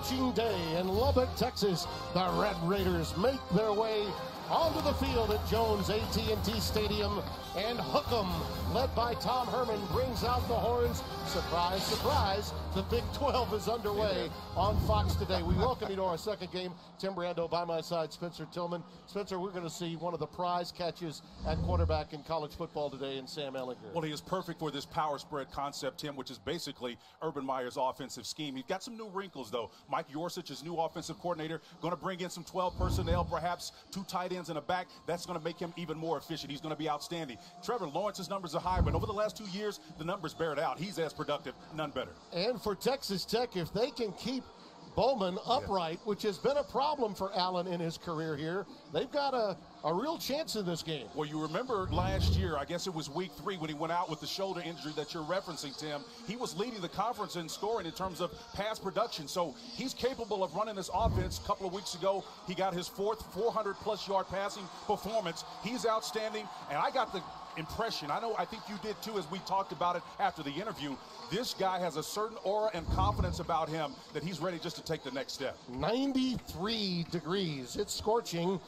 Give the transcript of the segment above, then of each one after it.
scorching day in Lubbock, Texas. The Red Raiders make their way onto the field at Jones AT&T Stadium, and Hook'em, led by Tom Herman, brings out the horns. Surprise, surprise, the Big 12 is underway on Fox today. We welcome you to our second game. Tim Brando by my side, Spencer Tillman. Spencer, we're going to see one of the prize catches at quarterback in college football today in Sam Ehlinger. Well, he is perfect for this power spread concept, Tim, which is basically Urban Meyer's offensive scheme. He's got some new wrinkles, though. Mike Yorcich, his new offensive coordinator, going to bring in some 12 personnel, perhaps 2 tight ends in the back. That's going to make him even more efficient. He's going to be outstanding. Trevor Lawrence's numbers are high, but over the last 2 years, the numbers bear it out. He's as productive, none better. And for Texas Tech, if they can keep Bowman upright, which has been a problem for Allen in his career here, they've got a real chance in this game. Well, you remember last year, I guess it was week 3, when he went out with the shoulder injury that you're referencing, Tim. He was leading the conference in scoring in terms of pass production, so he's capable of running this offense. A couple of weeks ago, he got his 4th 400-plus yard passing performance. He's outstanding, and I got the impression, I think you did too, as we talked about it after the interview, this guy has a certain aura and confidence about him that he's ready just to take the next step. 93 degrees, it's scorching,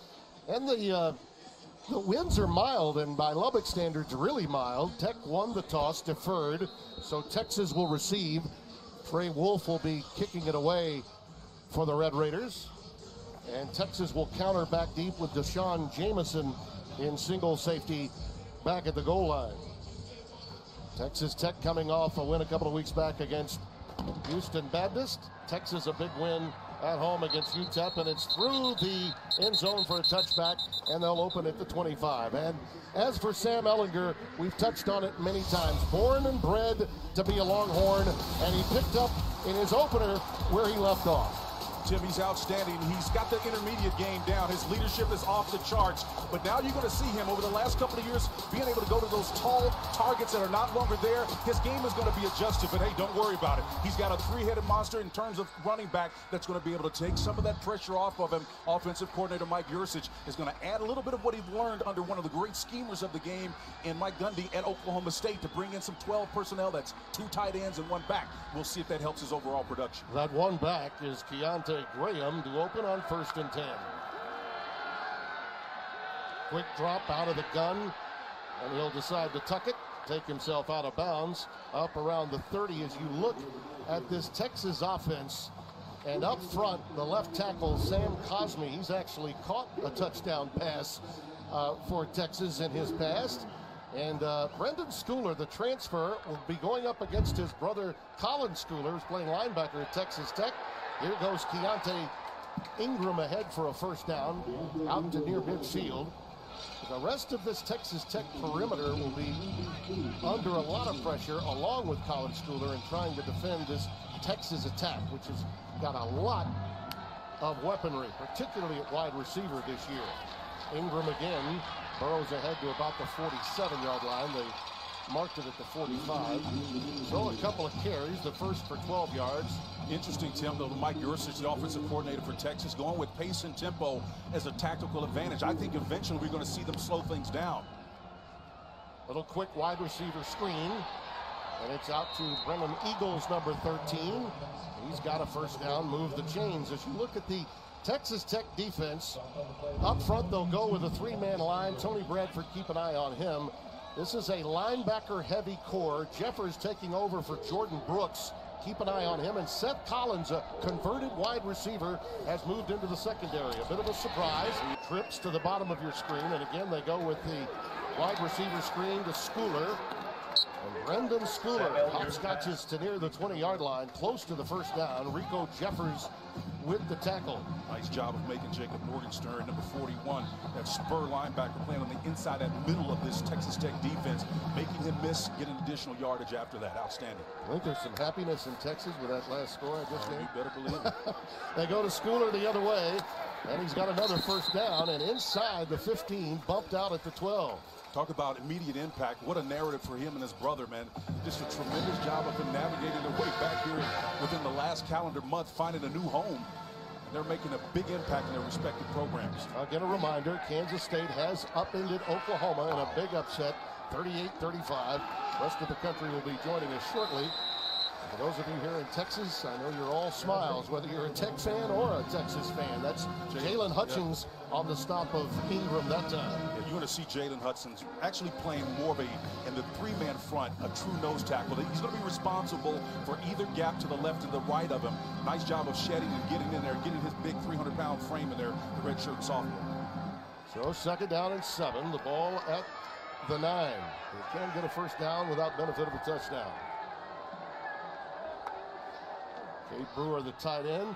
and the winds are mild, and by Lubbock standards, really mild. Tech won the toss, deferred, so Texas will receive. Trey Wolf will be kicking it away for the Red Raiders, and Texas will counter back deep with Deshaun Jamison in single safety back at the goal line. Texas Tech coming off a win a couple of weeks back against Houston Baptist. Texas a big win at home against UTEP, and it's through the end zone for a touchback, and they'll open at the 25. And as for Sam Ehlinger, we've touched on it many times. Born and bred to be a Longhorn, and he picked up in his opener where he left off. Tim, he's outstanding. He's got the intermediate game down. His leadership is off the charts. But now you're going to see him over the last couple of years being able to go to those tall targets that are not longer there. His game is going to be adjusted, but hey, don't worry about it. He's got a 3-headed monster in terms of running back that's going to be able to take some of that pressure off of him. Offensive coordinator Mike Yorcich is going to add a little bit of what he's learned under one of the great schemers of the game in Mike Gundy at Oklahoma State to bring in some 12 personnel. That's 2 tight ends and 1 back. We'll see if that helps his overall production. That 1 back is Keontae Graham to open on 1st and 10. Quick drop out of the gun, and he'll decide to tuck it, take himself out of bounds, up around the 30. As you look at this Texas offense, and up front, the left tackle, Sam Cosme, he's actually caught a touchdown pass for Texas in his past. And Brendan Schooler, the transfer, will be going up against his brother Colin Schooler, who's playing linebacker at Texas Tech. Here goes Keontae Ingram ahead for a 1st down, out to near midfield. The rest of this Texas Tech perimeter will be under a lot of pressure, along with Colin Schooler, in trying to defend this Texas attack, which has got a lot of weaponry, particularly at wide receiver this year. Ingram again burrows ahead to about the 47-yard line. They marked it at the 45. So a couple of carries, the first for 12 yards. Interesting, Tim, though, Mike Yorcich, the offensive coordinator for Texas, going with pace and tempo as a tactical advantage. I think eventually we're going to see them slow things down. Little quick wide receiver screen, and it's out to Brennan Eagles, number 13. He's got a 1st down, move the chains. As you look at the Texas Tech defense, up front they'll go with a 3-man line. Tony Bradford, keep an eye on him. This is a linebacker-heavy core. Jeffers taking over for Jordan Brooks. Keep an eye on him. And Seth Collins, a converted wide receiver, has moved into the secondary. A bit of a surprise. Trips to the bottom of your screen, and again they go with the wide receiver screen to Schooler. And Brendan Schooler hopscotches to near the 20-yard line, close to the 1st down. Rico Jeffers with the tackle. Nice job of making Jacob Morgenstern, number 41, that spur linebacker, playing on the inside, that middle of this Texas Tech defense, making him miss, getting additional yardage after that. Outstanding. I think there's some happiness in Texas with that last score I just named. You better believe it. They go to Schooler the other way, and he's got another 1st down, and inside the 15, bumped out at the 12. Talk about immediate impact. What a narrative for him and his brother, man. Just a tremendous job of them navigating their way back here within the last calendar month, finding a new home. And they're making a big impact in their respective programs. Again, a reminder, Kansas State has upended Oklahoma in a big upset, 38-35. The rest of the country will be joining us shortly. For those of you here in Texas, I know you're all smiles, whether you're a Tech fan or a Texas fan. That's Jalen Hutchins on the stop of Ingram that time. Yeah, you're going to see Jalen Hutchins actually playing more of in the three-man front, a true nose tackle. He's going to be responsible for either gap to the left and the right of him. Nice job of shedding and getting in there, getting his big 300-pound frame in there, the redshirt sophomore. So 2nd down and 7, the ball at the 9. They can't get a first down without benefit of a touchdown. Kate Brewer, the tight end.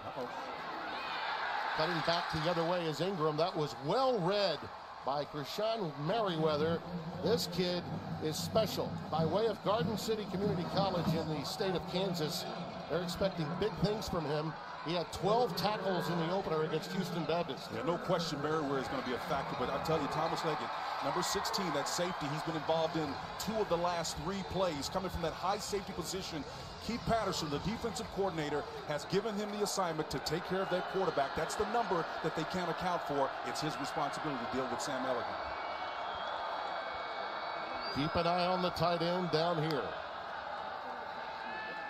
Cutting back the other way is Ingram. That was well read by Krishan Merriweather. This kid is special. By way of Garden City Community College in the state of Kansas, they're expecting big things from him. He had 12 tackles in the opener against Houston Baptist. Yeah, no question Merriweather is going to be a factor, but I'll tell you, Thomas Leggett, number 16, that safety, he's been involved in 2 of the last 3 plays, coming from that high safety position. Keith Patterson, the defensive coordinator, has given him the assignment to take care of that quarterback. That's the number that they can't account for. It's his responsibility to deal with Sam Ehlinger. Keep an eye on the tight end down here.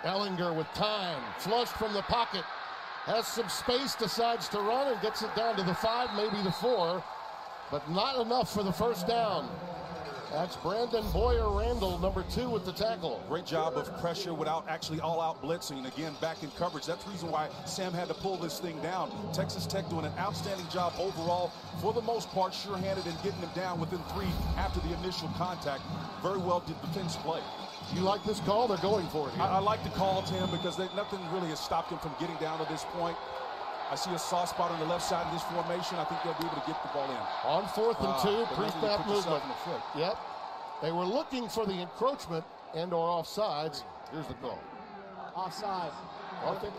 Ehlinger with time, flushed from the pocket. Has some space, decides to run and gets it down to the 5, maybe the 4, but not enough for the first down. That's Brandon Boyer-Randall, number 2, with the tackle. Great job of pressure without actually all-out blitzing. Again, back in coverage. That's the reason why Sam had to pull this thing down. Texas Tech doing an outstanding job overall. For the most part, sure-handed in getting him down within 3 after the initial contact. Very well did defense play. You like this call? They're going for it here. I like the call, Tim, because nothing really has stopped him from getting down to this point. I see a soft spot on the left side of this formation. I think they'll be able to get the ball in. On 4th and 2, pre-snap movement. Yep. They were looking for the encroachment and or offsides. Here's the call. Offside. 53.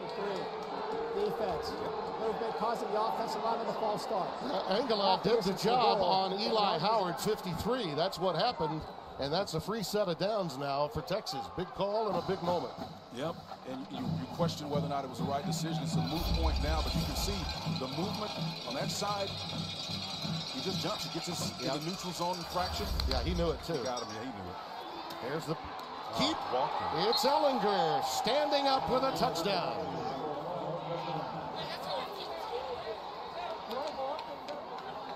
Defense. A little bit causing the offensive line with a false start. Angelov did the job on Eli Howard, 53. That's what happened. And that's a free set of downs now for Texas. Big call and a big moment. Yep, and you question whether or not it was the right decision. It's a moot point now, but you can see the movement on that side. He just jumps. He gets us in the neutral zone infraction. Yeah, he knew it too. Got him. Yeah, he knew it. There's the keep. Walking. It's Ehlinger standing up with a touchdown.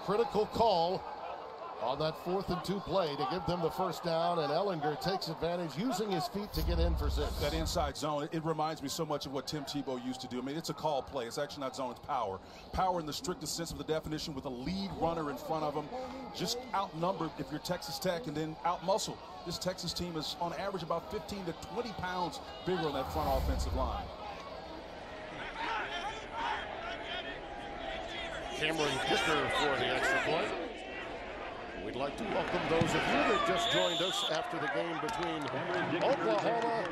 Critical call on that 4th and 2 play to give them the first down, and Ehlinger takes advantage, using his feet to get in for 6. That inside zone, it reminds me so much of what Tim Tebow used to do. I mean, it's a call play. It's actually not zone, it's power. Power in the strictest sense of the definition, with a lead runner in front of him. Just outnumbered if you're Texas Tech, and then out-muscled. This Texas team is on average about 15 to 20 pounds bigger on that front offensive line. Cameron Dicker for the extra point. We'd like to welcome those of you that just joined us after the game between Oklahoma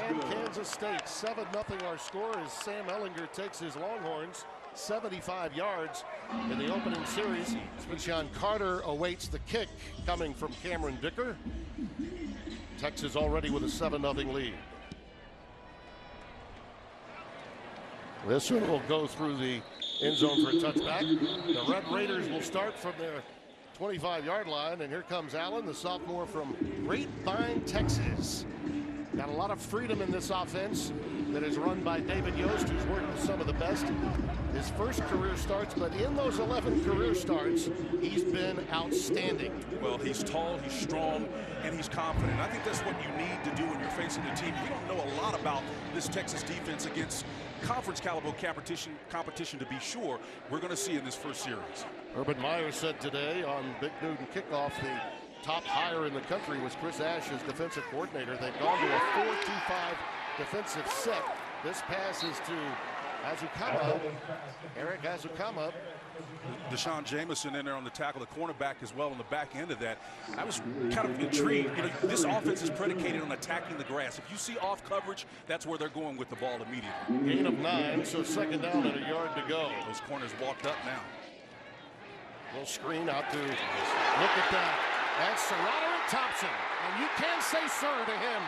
and Kansas State. 7-0 our score as Sam Ehlinger takes his Longhorns 75 yards in the opening series. Sean Carter awaits the kick coming from Cameron Dicker. Texas already with a 7-0 lead. This one will go through the end zone for a touchback. The Red Raiders will start from their 25-yard line, and here comes Allen, the sophomore from Grapevine, Texas. Got a lot of freedom in this offense that is run by David Yost, who's worked with some of the best. His first career starts, but in those 11 career starts, he's been outstanding. Well, he's tall, he's strong, and he's confident. I think that's what you need to do when you're facing a team. You don't know a lot about this Texas defense against conference caliber competition to be sure. We're going to see in this first series. Urban Meyer said today on Big Newton Kickoff, the top hire in the country was Chris Ash as defensive coordinator. They've gone to a 4-2-5 defensive set. This pass is to Azukama, Eric Azukama. Deshaun Jameson in there on the tackle, the cornerback as well on the back end of that. I was kind of intrigued. You know, this offense is predicated on attacking the grass. If you see off coverage, that's where they're going with the ball immediately. Gain of 9, so 2nd down and a yard to go. Those corners walked up now. Little screen out to look at that. That's Serrano Thompson, and you can say sir to him.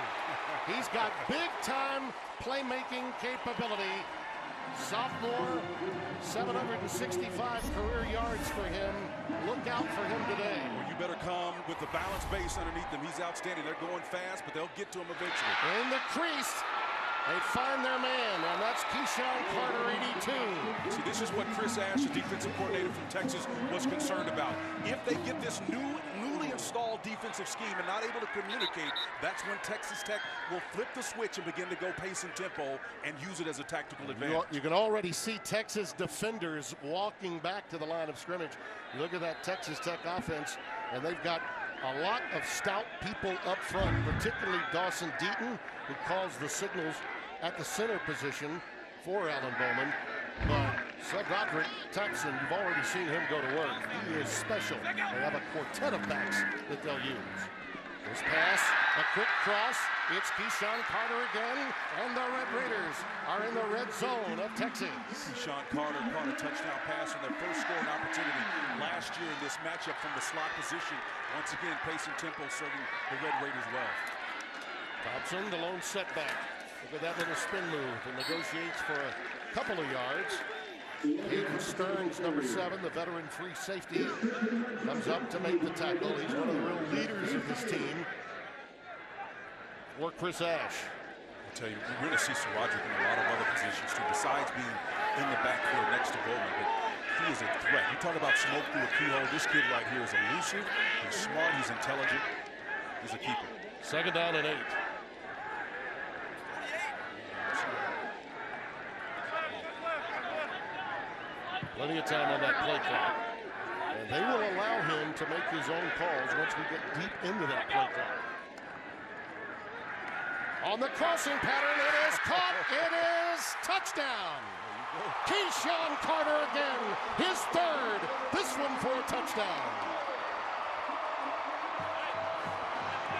He's got big-time playmaking capability. Sophomore, 765 career yards for him. Look out for him today. Well, you better come with the balance base underneath him. He's outstanding. They're going fast, but they'll get to him eventually. In the crease, They find their man, and that's Keyshawn Carter, 82. See, this is what Chris Ash, the defensive coordinator from Texas, was concerned about. If they get this newly installed defensive scheme and not able to communicate, that's when Texas Tech will flip the switch and begin to go pace and tempo and use it as a tactical advantage. You can already see Texas defenders walking back to the line of scrimmage. You look at that Texas Tech offense, and they've got a lot of stout people up front, particularly Dawson Deaton, who calls the signals at the center position for Alan Bowman. But Cedric Thompson, you've already seen him go to work. He is special. They have a quartet of backs that they'll use. This pass, a quick cross. It's Keyshawn Carter again, and the Red Raiders are in the red zone of Texas. Keyshawn Carter caught a touchdown pass on their first scoring opportunity last year in this matchup from the slot position. Once again, pace and tempo serving the Red Raiders well. Thompson, the lone setback. Look at that little spin move and negotiates for a couple of yards. Hayden Stearns, number 7, the veteran free safety, comes up to make the tackle. He's one of the real leaders of this team. For Chris Ash. I'll tell you, we're going to see Roderick in a lot of other positions too, besides being in the backfield next to Bowman. But he is a threat. You talk about smoke through a keyhole. This kid right here is elusive. He's smart. He's intelligent. He's a keeper. 2nd down and 8. Plenty of time on that play clock. And they will allow him to make his own calls once we get deep into that play clock. On the crossing pattern, it is caught. It is touchdown. Keyshawn Carter again, his 3rd. This one for a touchdown.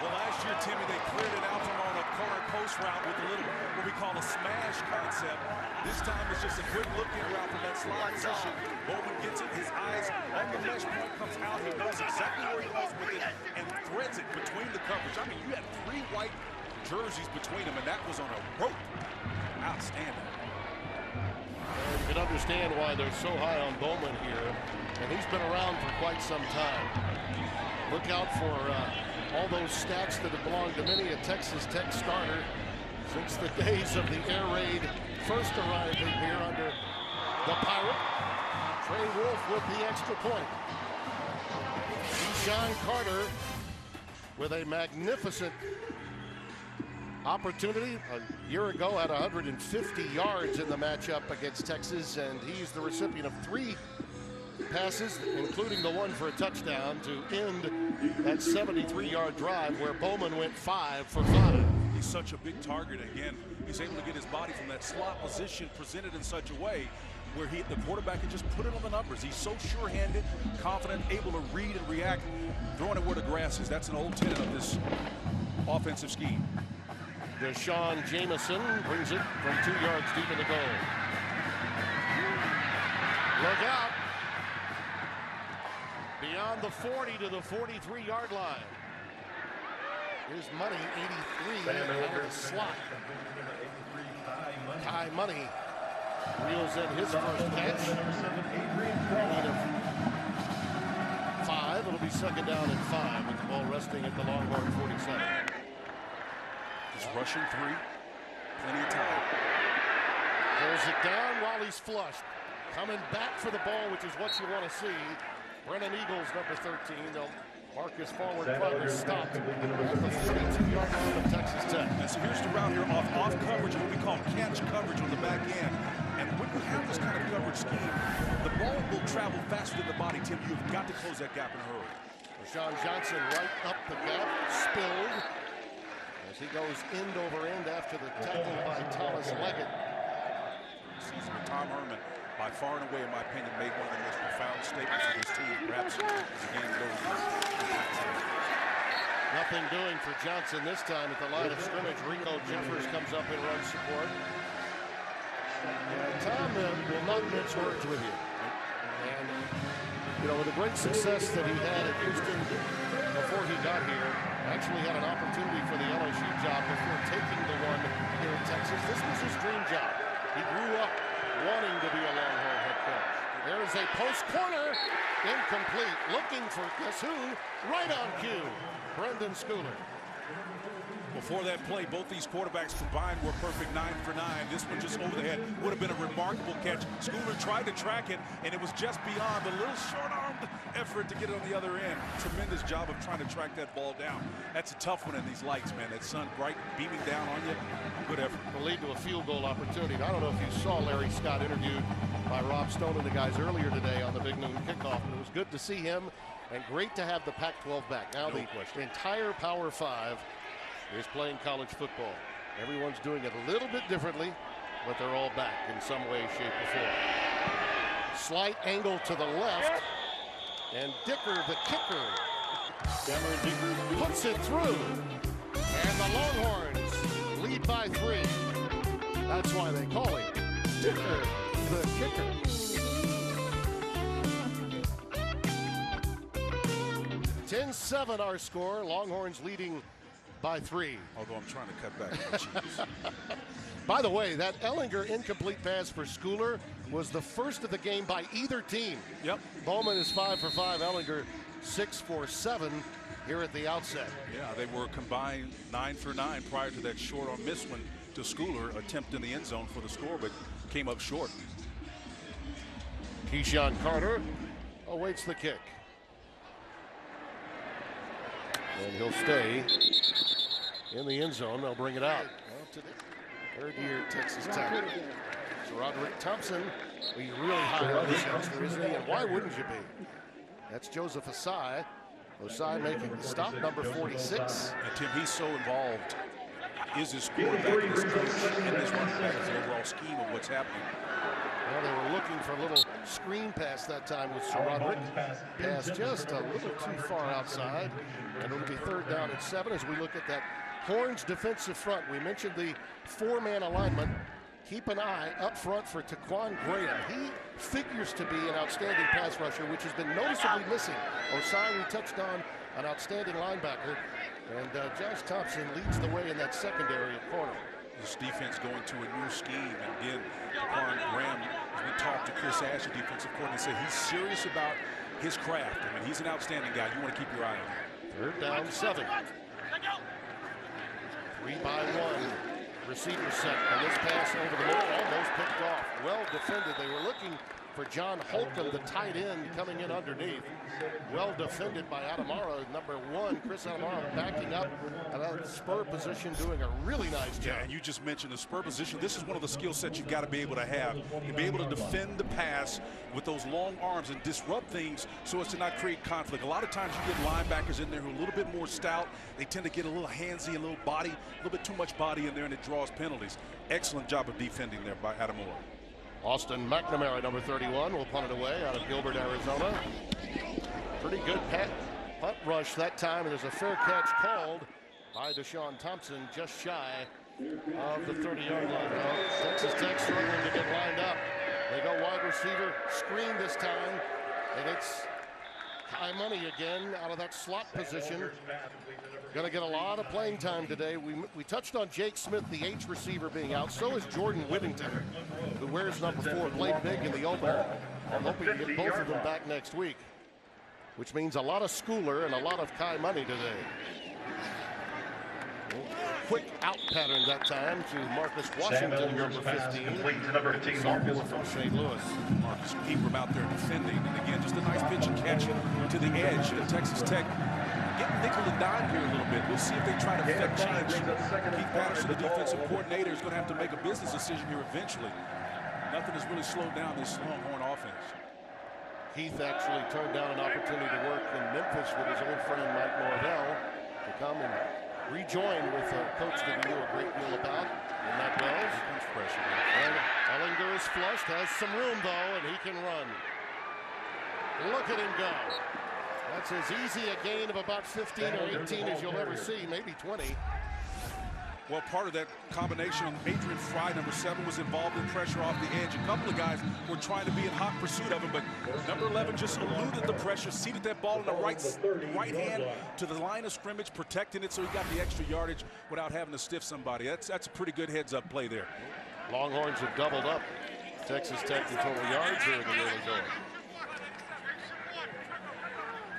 Well, last year, Timmy, they cleared it out from on a corner post route with a little, what we call a smash concept. This time it's just a quick looking route from that slot position. Bowman gets it, his eyes on the mesh point, comes out. He knows exactly where he goes with it and threads it between the coverage. I mean, you had 3 white jerseys between them, and that was on a rope. Outstanding. You can understand why they're so high on Bowman here, and he's been around for quite some time. Look out for all those stats that have belonged to many a Texas Tech starter since the days of the air raid first arriving here under the Pirate. Trey Wolf with the extra point. Keyshawn Carter with a magnificent opportunity. A year ago had 150 yards in the matchup against Texas, and he's the recipient of 3 passes, including the one for a touchdown to end that 73-yard drive where Bowman went 5 for 5. He's such a big target. Again, he's able to get his body from that slot position presented in such a way where the quarterback can just put it on the numbers. He's so sure-handed, confident, able to read and react, throwing it where the grass is. That's an old tenet of this offensive scheme. Deshaun Jamison brings it from 2 yards deep in the goal. Look out. Beyond the 40 to the 43-yard line. Here's Money, 83, out of the slot. Kai Money reels in his first catch. Gain of 5. It'll be 2nd down and 5 with the ball resting at the Longhorn 47. He's rushing 3. Plenty of time. Pulls it down while he's flushed. Coming back for the ball, which is what you want to see. Brennan Eagles, number 13. They'll mark his forward progress stopped at the 42-yard line of Texas Tech. And so here's the route here off coverage, what we call catch coverage on the back end. And when you have this kind of coverage scheme, the ball will travel faster than the body, Tim. You've got to close that gap in a hurry. Rashawn Johnson right up the gap, spilled as he goes end over end after the tackle by Thomas Leggett. Season with Tom Herman, by far and away, in my opinion, made one of the most profound statements of his team. Perhaps as the game goes. Nothing doing for Johnson this time at the line of scrimmage. Rico Jeffers comes up and runs support. Tom will not mince words with you. And, you know, with the great success that he had at Houston before he got here, actually had an opportunity for the LSU job before taking the one here in Texas. This was his dream job. He grew up wanting to be a Longhorn head coach. There is a post corner, incomplete, looking for guess who? Right on cue, Brendan Schooler. Before that play, both these quarterbacks combined were perfect 9 for 9. This one just over the head would have been a remarkable catch. Schooler tried to track it, and it was just beyond the little short-armed effort to get it on the other end. Tremendous job of trying to track that ball down. That's a tough one in these lights, man. That sun bright beaming down on you. Good effort. Will lead to a field goal opportunity. I don't know if you saw Larry Scott interviewed by Rob Stone and the guys earlier today on the Big Noon Kickoff. It was good to see him, and great to have the Pac-12 back. Now the entire Power 5 is playing college football. Everyone's doing it a little bit differently, but they're all back in some way, shape, or form. Slight angle to the left, and Dicker, the kicker, puts it through, and the Longhorns lead by 3. That's why they call him Dicker, the kicker. 10-7 our score. Longhorns leading by 3. Although I'm trying to cut back on the cheese. By the way, that Ehlinger incomplete pass for Schooler was the first of the game by either team. Yep. Bowman is 5 for 5. Ehlinger 6 for 7 here at the outset. Yeah, they were combined 9 for 9 prior to that short on miss one to Schooler, attempt in the end zone for the score, but came up short. Keyshawn Carter awaits the kick. And he'll stay in the end zone. They'll bring it out. Well, today, third year Texas Tech. So Roderick Thompson, he's really high on this youngster, isn't he? And why wouldn't you be? That's Joseph Osai. Osai making the stop, number 46. And Tim, he's so involved. Is his quarterback, his coach, and his running back is the overall scheme of what's happening. Well, they were looking for a little screen pass that time with Sir Roderick. Pass just a little too far outside. And it'll be 3rd down and 7 as we look at that Horns defensive front. We mentioned the 4-man alignment. Keep an eye up front for Taquan Graham. He figures to be an outstanding pass rusher, which has been noticeably missing. Osai, we touched on, an outstanding linebacker. And Josh Thompson leads the way in that secondary at corner. This defense going to a new scheme, and again, Taquan Graham, as we talked to Chris Ash, the defensive coordinator, said he's serious about his craft. I mean, he's an outstanding guy. You want to keep your eye on him. 3rd down, 7. 3 by 1. Receiver set, and this pass over the middle, almost picked off. Well defended. They were looking for John Holcomb, the tight end, coming in underneath. Well defended by Adamara, number 1. Chris Adamara backing up at a spur position, doing a really nice job. Yeah, and you just mentioned the spur position. This is one of the skill sets you've got to be able to have. To be able to defend the pass with those long arms and disrupt things so as to not create conflict. A lot of times you get linebackers in there who are a little bit more stout. They tend to get a little handsy, a little body, a little bit too much body in there, and it draws penalties. Excellent job of defending there by Adamara. Austin McNamara, number 31, will punt it away out of Gilbert, Arizona. Pretty good punt rush that time, and there's a fair catch called by Deshaun Thompson, just shy of the 30-yard line. Texas Tech struggling to get lined up. They go wide receiver, screen this time, and it's high money again out of that slot position. Going to get a lot of playing time today. We touched on Jake Smith, the H receiver, being out. So is Jordan Whittington, who wears number 4, played big in the opener. I'm hoping to get both of them back next week, which means a lot of Schooler and a lot of Kai Money today. Quick out pattern that time to Marcus Washington, number 15. Sophomore from St. Louis. Marcus Ingram out there defending. And again, just a nice pitch and catch to the edge. Texas Tech getting nickel and dime here a little bit. We'll see if they try to affect change. Keith Patterson, the defensive coordinator, is going to have to make a business decision here eventually. Nothing has really slowed down this Longhorn offense. Keith actually turned down an opportunity to work in Memphis with his old friend Mike Norvell to come and rejoin with a coach that he knew a great deal about, and Matt Wells. And Ehlinger is flushed, has some room though, and he can run. Look at him go. That's as easy a gain of about 15 or 18 as you'll ever see, maybe 20. Well, part of that combination, Adrian Fry, number 7, was involved in pressure off the edge. A couple of guys were trying to be in hot pursuit of him, but number 11 just eluded the pressure, seated that ball in the right hand to the line of scrimmage, protecting it so he got the extra yardage without having to stiff somebody. That's a pretty good heads-up play there. Longhorns have doubled up Texas Tech in total yards here in the early going.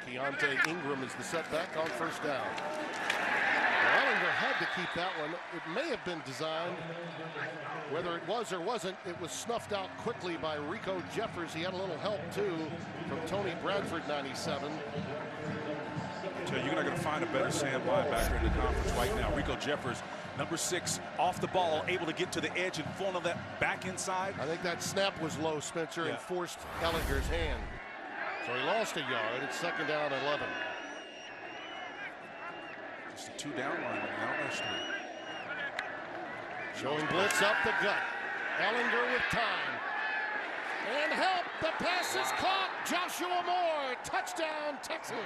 Keontae Ingram is the setback on 1st down. Ehlinger had to keep that one. It may have been designed. Whether it was or wasn't, it was snuffed out quickly by Rico Jeffers. He had a little help, too, from Tony Bradford, 97. You're not going to find a better Sam linebacker in the conference right now. Rico Jeffers, number 6, off the ball, able to get to the edge and funnel that back inside. I think that snap was low, Spencer, and forced Ehlinger's hand. So he lost a yard. It's 2nd down and 11. Just a 2-down line now. Showing blitz up the gut. Ehlinger with time. And help. The pass is caught. Joshua Moore. Touchdown, Texas.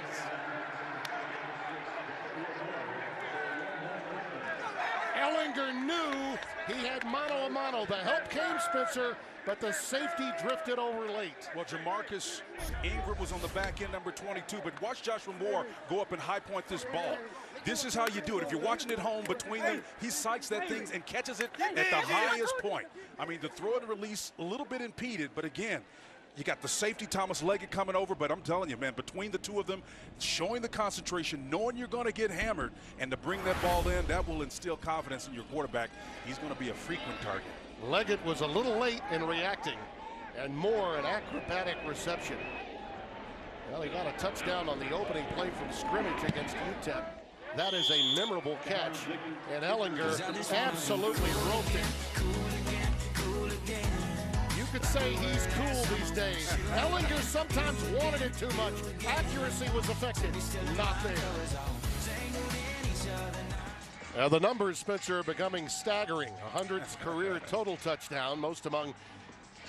Ehlinger knew he had mano-a-mano. The help came, Spencer, but the safety drifted over late. Well, Jamarcus Ingram was on the back end, number 22, but watch Joshua Moore go up and high point this ball. This is how you do it. If you're watching at home between them, he sights that thing and catches it at the highest point. I mean, the throw and release a little bit impeded, but again, you got the safety, Thomas Leggett, coming over, but I'm telling you, man, between the two of them, showing the concentration, knowing you're going to get hammered, and to bring that ball in, that will instill confidence in your quarterback. He's going to be a frequent target. Leggett was a little late in reacting, and Moore an acrobatic reception. Well, he got a touchdown on the opening play from scrimmage against UTEP. That is a memorable catch, and Ehlinger absolutely roped him. You could say he's cool these days. Ehlinger sometimes wanted it too much. Accuracy was affected. Not there. The numbers, Spencer, are becoming staggering. 100th career total touchdown, most among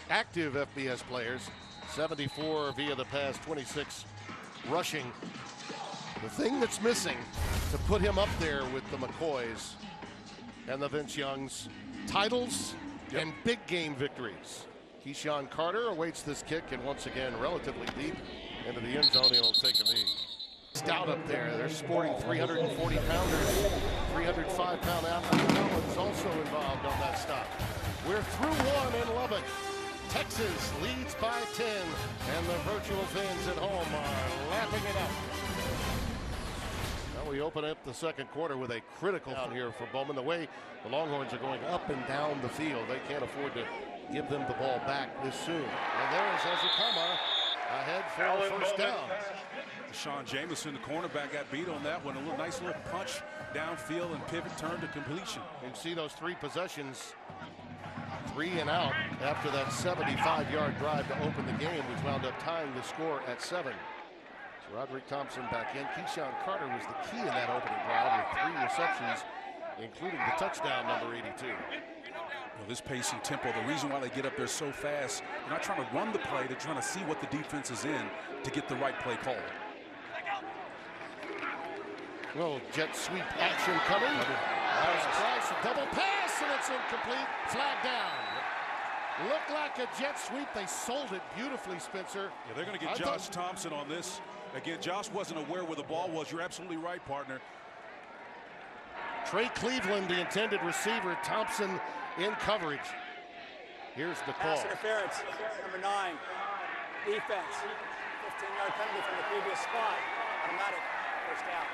active FBS players. 74 via the pass, 26 rushing. The thing that's missing to put him up there with the McCoys and the Vince Youngs, titles and big game victories. Keyshawn Carter awaits this kick, and once again, relatively deep into the end zone, he'll take a knee. Stout up there. They're sporting 340-pounders. 305-pound Alan Bowman is also involved on that stop. We're through one in Lubbock. Texas leads by 10, and the virtual fans at home are lapping it up. Well, we open up the second quarter with a critical out here for Bowman. The way the Longhorns are going up and down the field, they can't afford to give them the ball back this soon. And there's Ezekama ahead for a first down. Sean Jamison, the cornerback, got beat on that one. A nice little punch downfield and pivot turn to completion. You can see those 3 possessions, 3 and out after that 75-yard drive to open the game, which wound up tying the score at 7. So Roderick Thompson back in. Keyshawn Carter was the key in that opening drive with 3 receptions, including the touchdown, number 82. Well, this pace and tempo, the reason why they get up there so fast, they're not trying to run the play, they're trying to see what the defense is in to get the right play called. Little jet sweep action coming. Price, a double pass, and it's incomplete. Flag down. Looked like a jet sweep. They sold it beautifully, Spencer. Yeah, they're going to get Josh Thompson on this. Again, Josh wasn't aware where the ball was. You're absolutely right, partner. Trey Cleveland, the intended receiver. Thompson in coverage. Here's the call. Pass interference, number 9. Defense. 15-yard penalty from the previous spot. Automatic first down.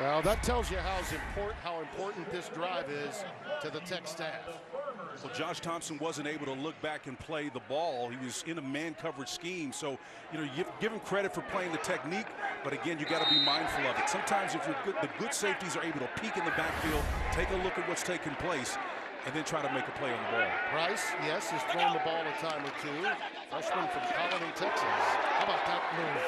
Well, that tells you how important this drive is to the Tech staff. So Josh Thompson wasn't able to look back and play the ball. He was in a man coverage scheme. So, you give him credit for playing the technique, but again, you got to be mindful of it. Sometimes if you're good, the good safeties are able to peek in the backfield, take a look at what's taking place, and then try to make a play on the ball. Price, yes, has thrown the ball a time or 2. Freshman from Colony, Texas. How about that move?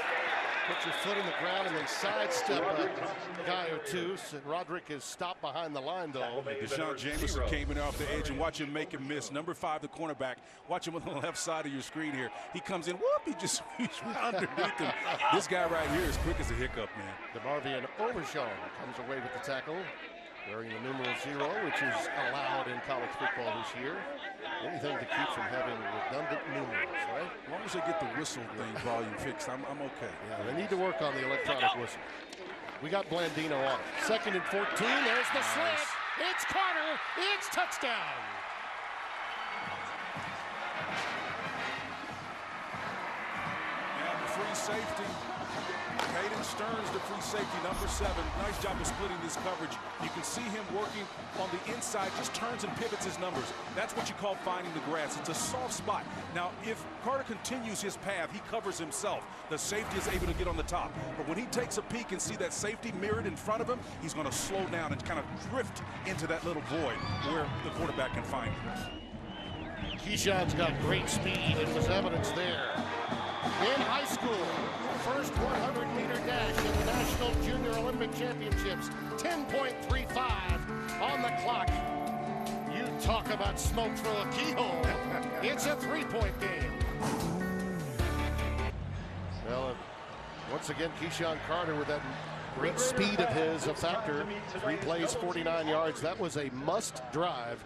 Put your foot in the ground and then sidestep a guy or 2. So Roderick is stopped behind the line, though. Deshaun Jamison came in off the edge, and watch him make him miss. Number 5, the cornerback. Watch him on the left side of your screen here. He comes in, whoop, he just sweeps right underneath him. This guy right here is quick as a hiccup, man. DeMarvion Overshawn comes away with the tackle, wearing the numeral 0, which is allowed in college football this year. Anything to keep from having redundant numerals, right? As long as they get the whistle thing volume fixed, I'm okay. Yeah, they need to work on the electronic whistle. We got Blandino on it. 2nd and 14. There's the slant. It's Carter. It's touchdown. Now the free safety. Hayden Stearns, the free safety, number 7. Nice job of splitting this coverage. You can see him working on the inside, just turns and pivots his numbers. That's what you call finding the grass. It's a soft spot. Now, if Carter continues his path, he covers himself. The safety is able to get on the top. But when he takes a peek and see that safety mirrored in front of him, he's going to slow down and kind of drift into that little void where the quarterback can find him. Keyshawn's got great speed. It was evidence there. In high school, first 100-meter dash in the National Junior Olympic Championships, 10.35 on the clock. You talk about smoke through a keyhole. It's a three-point game. Well, once again, Keyshawn Carter with that great speed of his, a factor. 3 plays, 49 yards. That was a must drive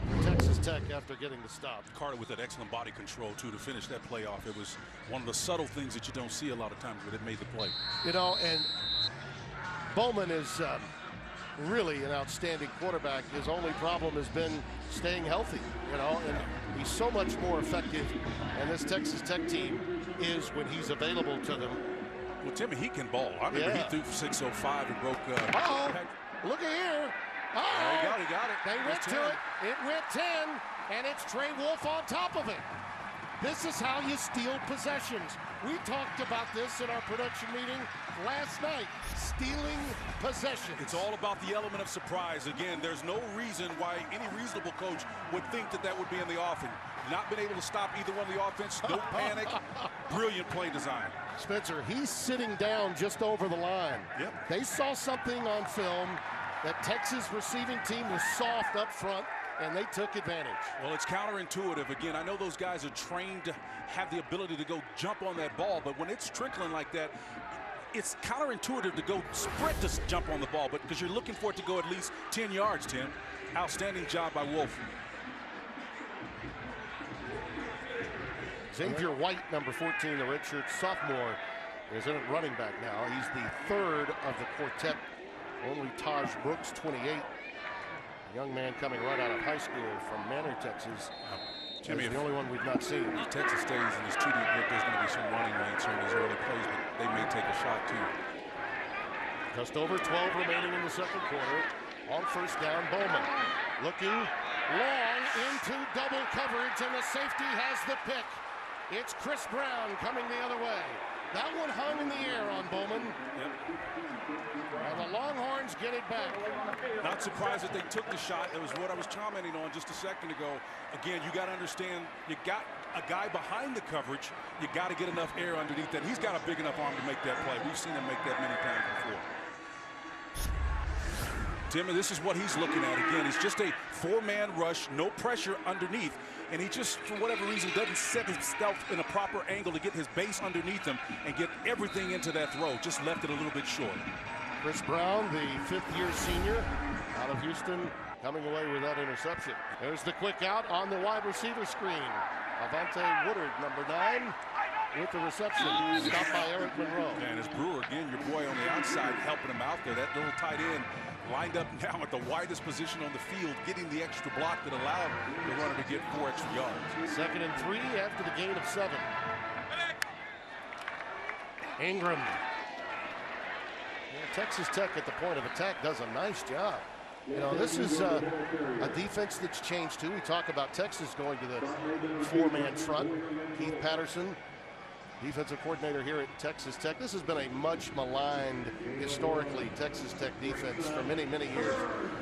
for Texas Tech after getting the stop. Carter with that excellent body control, too, to finish that play off. It was one of the subtle things that you don't see a lot of times, but it made the play. You know, and Bowman is really an outstanding quarterback. His only problem has been staying healthy, you know, and he's so much more effective. And this Texas Tech team is when he's available to them. Well, Timmy, he can ball. I remember he threw for 605 and broke. Look at here. He got it. They went to it. It went 10, and it's Trey Wolff on top of it. This is how you steal possessions. We talked about this in our production meeting last night. Stealing possessions. It's all about the element of surprise. Again, there's no reason why any reasonable coach would think that that would be in the offense. Not been able to stop either one of the offense. No panic. Brilliant play design. Spencer, he's sitting down just over the line. Yep. They saw something on film that Texas receiving team was soft up front, and they took advantage. Well, it's counterintuitive. Again, I know those guys are trained to have the ability to go jump on that ball, but when it's trickling like that, it's counterintuitive to go sprint to jump on the ball, but because you're looking for it to go at least 10 yards, Tim. Outstanding job by Wolff. Xavier White, number 14, the redshirt sophomore, is in at running back now. He's the third of the quartet. Only Taj Brooks, 28. A young man coming right out of high school from Manor, Texas. Jimmy, the only one we've not seen. If Texas stays in this 2-deep look, there's going to be some running lanes here in these early plays, but they may take a shot too. Just over 12 remaining in the second quarter. On first down, Bowman looking long into double coverage, and the safety has the pick. It's Chris Brown coming the other way. That one hung in the air on Bowman. Yep. And the Longhorns get it back. Not surprised that they took the shot. That was what I was commenting on just a second ago. Again, you got to understand, you got a guy behind the coverage. You got to get enough air underneath that. He's got a big enough arm to make that play. We've seen him make that many times before. Timmy, this is what he's looking at again. It's just a 4-man rush, no pressure underneath, and he just, for whatever reason, doesn't set himself in a proper angle to get his base underneath him and get everything into that throw. Just left it a little bit short. Chris Brown, the 5th-year senior out of Houston, coming away with that interception. There's the quick out on the wide receiver screen. Avante Woodard, number 9, with the reception. Stopped by Eric Monroe. And as Brewer, again, your boy on the outside, helping him out there. That little tight end lined up now at the widest position on the field, getting the extra block that allowed the runner to get 4 extra yards. 2nd and 3 after the gain of 7. Ingram. Texas Tech at the point of attack does a nice job. You know, this is a defense that's changed too. We talk about Texas going to the 4-man front. Keith Patterson, defensive coordinator here at Texas Tech. This has been a much maligned, historically, Texas Tech defense for many, many years.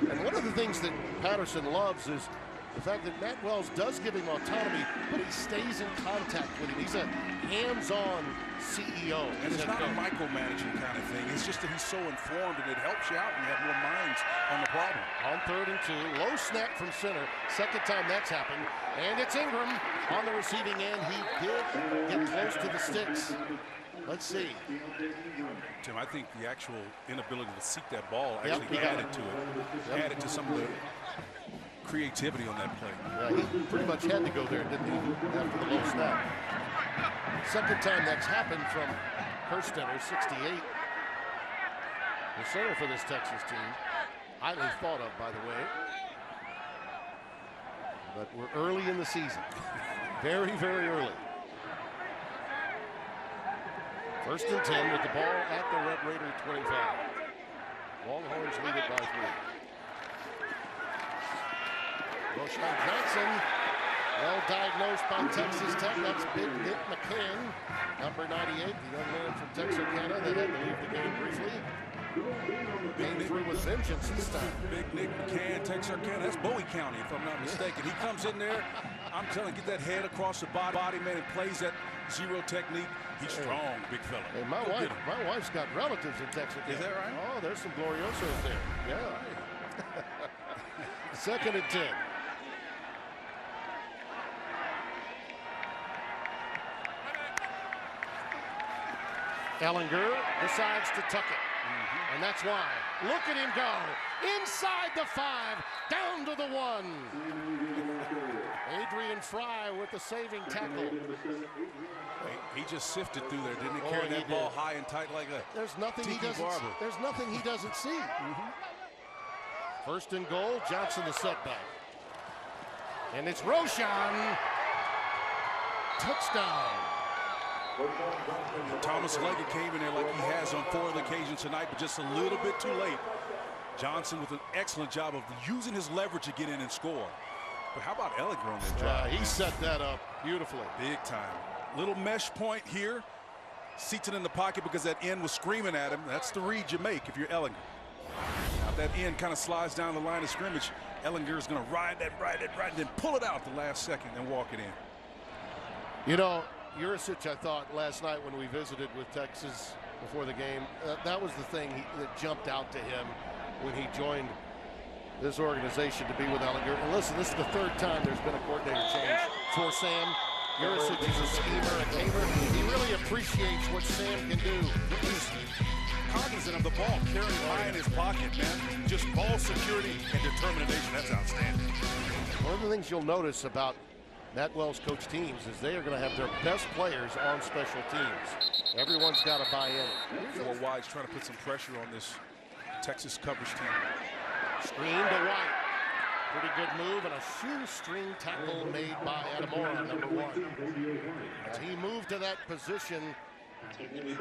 And one of the things that Patterson loves is the fact that Matt Wells does give him autonomy, but he stays in contact with him. He's a hands-on CEO. And it's not a micromanaging kind of thing. It's just that he's so informed, and it helps you out when you have more minds on the problem. On 3rd and 2, low snap from center. Second time that's happened. And it's Ingram on the receiving end. He did get close to the sticks. Let's see. Tim, I think the actual inability to seek that ball actually added to it. Added to some of the creativity on that play. Yeah, he pretty much had to go there, didn't he, after the low snap. Second time that's happened from Kirstetter, 68. The center for this Texas team. Highly thought of, by the way. But we're early in the season. Very, very early. First and 10 with the ball at the Red Raider 25. Longhorns lead it by 3. Roshan Johnson, well diagnosed by Texas Tech. That's Big Nick McCann, number 98, the young man from Texarkana that had to leave the game briefly. Came through with vengeance this time. Big Nick McCann, Texarkana. That's Bowie County, if I'm not mistaken. He comes in there, I'm telling you, get that head across the body, man, and plays that zero technique. He's strong, big fella. Hey, my wife's got relatives in Texarkana. Is that right? Oh, there's some Gloriosos there. Yeah. Second and 10. Ehlinger decides to tuck it. And that's why. Look at him go. Inside the 5, down to the 1. Adrian Fry with the saving tackle. He just sifted through there, didn't he? Carry that ball high and tight like a There's nothing he Tiki doesn't. Barber. There's nothing he doesn't see. First and goal. Johnson the setback. And it's Roshan. Touchdown. Thomas Leggett came in there like he has on 4 other occasions tonight, but just a little bit too late. Johnson with an excellent job of using his leverage to get in and score. But how about Ehlinger on that drive? He set that up beautifully. Big time. Little mesh point here. Seats it in the pocket because that end was screaming at him. That's the read you make if you're Ehlinger. Now that end kind of slides down the line of scrimmage. Ehlinger is going to ride that, and then pull it out the last second and walk it in. You know, Jurisic, I thought last night when we visited with Texas before the game, that was the thing that jumped out to him when he joined this organization to be with Ehlinger. And listen, this is the 3rd time there's been a coordinator change for Sam. Jurisic is a schemer, a gamer. He really appreciates what Sam can do. He's cognizant of the ball, carrying high in his pocket, man. Just ball security and determination. That's outstanding. One of the things you'll notice about Matt Wells' coach teams is they are going to have their best players on special teams. Everyone's got to buy in. 4 wides trying to put some pressure on this Texas coverage team. Screen to White. Pretty good move and a shoestring tackle made by Adamora, number 1. As he moved to that position,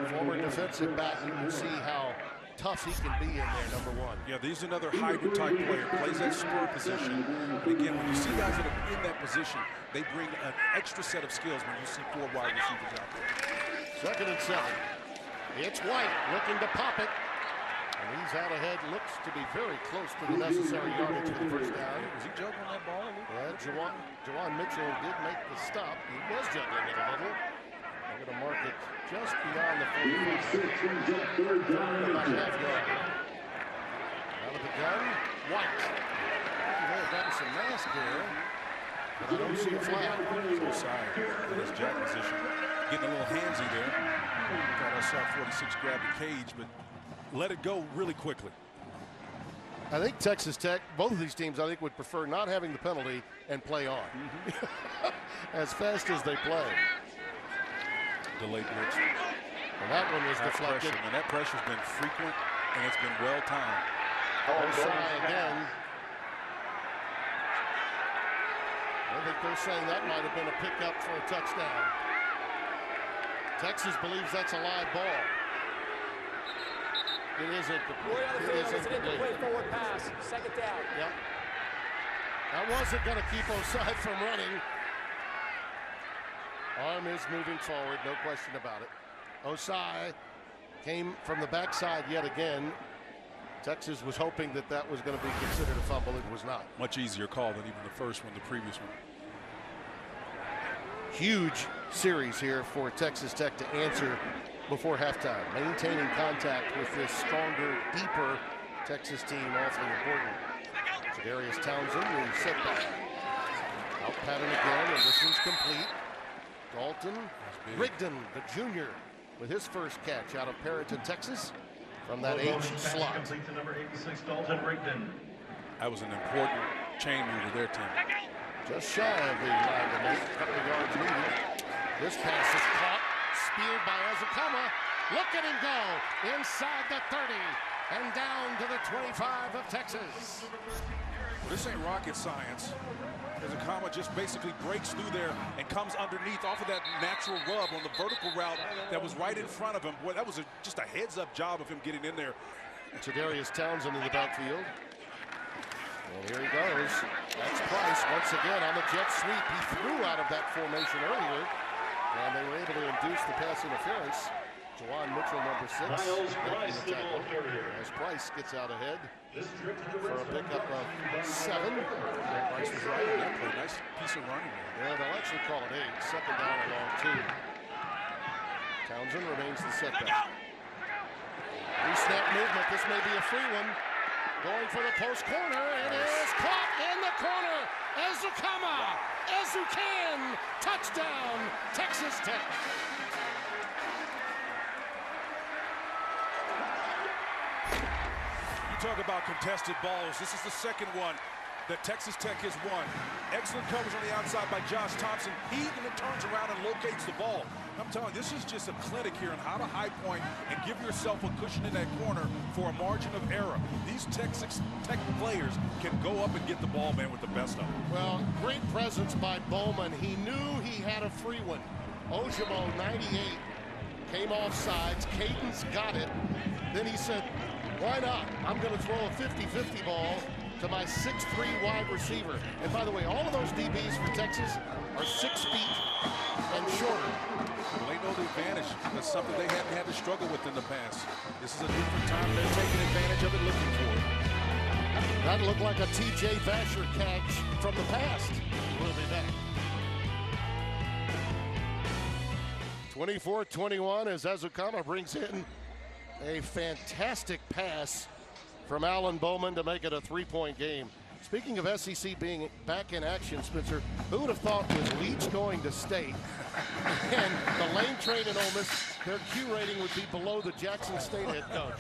former defensive back, you can see how tough he can be in there, number 1. Yeah, he's another hybrid type player, plays that spur position. And again, when you see guys that are in that position, they bring an extra set of skills when you see 4 wide receivers out there. Second and 7. It's White looking to pop it. And he's out ahead, looks to be very close to the necessary yardage for the first down. Was he juggling that ball? Yeah, Jawan Mitchell did make the stop. He was juggling it a little. I'm going to mark it just beyond the 45. About half yard. Out of the gun, White. He may have gotten some mass there, but I don't see a flag. Offside in his jack position. Getting a little handsy there. Thought I saw 46 grab the cage, but let it go really quickly. I think Texas Tech, both of these teams, I think, would prefer not having the penalty and play on as fast as they play. Delayed blitz. And that one was deflected. And that pressure's been frequent, and it's been well timed. Osai again. I think they're saying that might have been a pickup for a touchdown. Texas believes that's a live ball. It isn't. It's an incomplete forward pass. Second down. Yep. That wasn't going to keep Osai from running. Arm is moving forward, no question about it. Osai came from the backside yet again. Texas was hoping that that was going to be considered a fumble. It was not. Much easier call than even the first one, the previous one. Huge series here for Texas Tech to answer before halftime. Maintaining contact with this stronger, deeper Texas team, awfully important. Darius Townsend, the setback. Out pattern again, and this one's complete. Dalton Rigdon, the junior, with his first catch out of Perryton, Texas, from that H slot. That was an important chain mover there, Tim. Just shy of the line to make, a couple of yards needed. This pass is caught, speared by Azakama. Look at him go, inside the 30, and down to the 25 of Texas. Well, this ain't rocket science. Ezukama just basically breaks through there and comes underneath off of that natural rub on the vertical route that was right in front of him. Boy, that was just a heads-up job of him getting in there. Tadarius Townsend in the backfield. And here he goes. That's Price once again on the jet sweep. He threw out of that formation earlier, and they were able to induce the pass interference. Jawan Mitchell, number 6, making the tackle as Price gets out ahead for a pickup of 7. Price was right. A nice piece of running there. Yeah, they'll actually call it 8. Second down along 2. Townsend remains the setback. Re-snap movement. This may be a free one. Going for the post corner. It is caught in the corner. Ezukama. Ezukan. Touchdown. Texas Tech. You talk about contested balls. This is the second one that Texas Tech has won. Excellent coverage on the outside by Josh Thompson. He even turns around and locates the ball. I'm telling you, this is just a clinic here on how to high point and give yourself a cushion in that corner for a margin of error. These Texas Tech players can go up and get the ball, man, with the best of them. Well, great presence by Bowman. He knew he had a free one. Ojimo, 98, came off sides. Caden's got it. Then he said, why not? I'm going to throw a 50-50 ball to my 6'3" wide receiver. And by the way, all of those DBs for Texas are 6 feet and shorter. Well, they know the advantage. That's something they haven't had to struggle with in the past. This is a different time. They're taking advantage of it, looking for it. That looked like a T.J. Vasher catch from the past. We'll be back. 24-21 as Ezukama brings in a fantastic pass from Alan Bowman to make it a 3-point game. Speaking of SEC being back in action, Spencer, who would have thought with Leach going to state and the lane train in Ole Miss, their Q rating would be below the Jackson State head coach.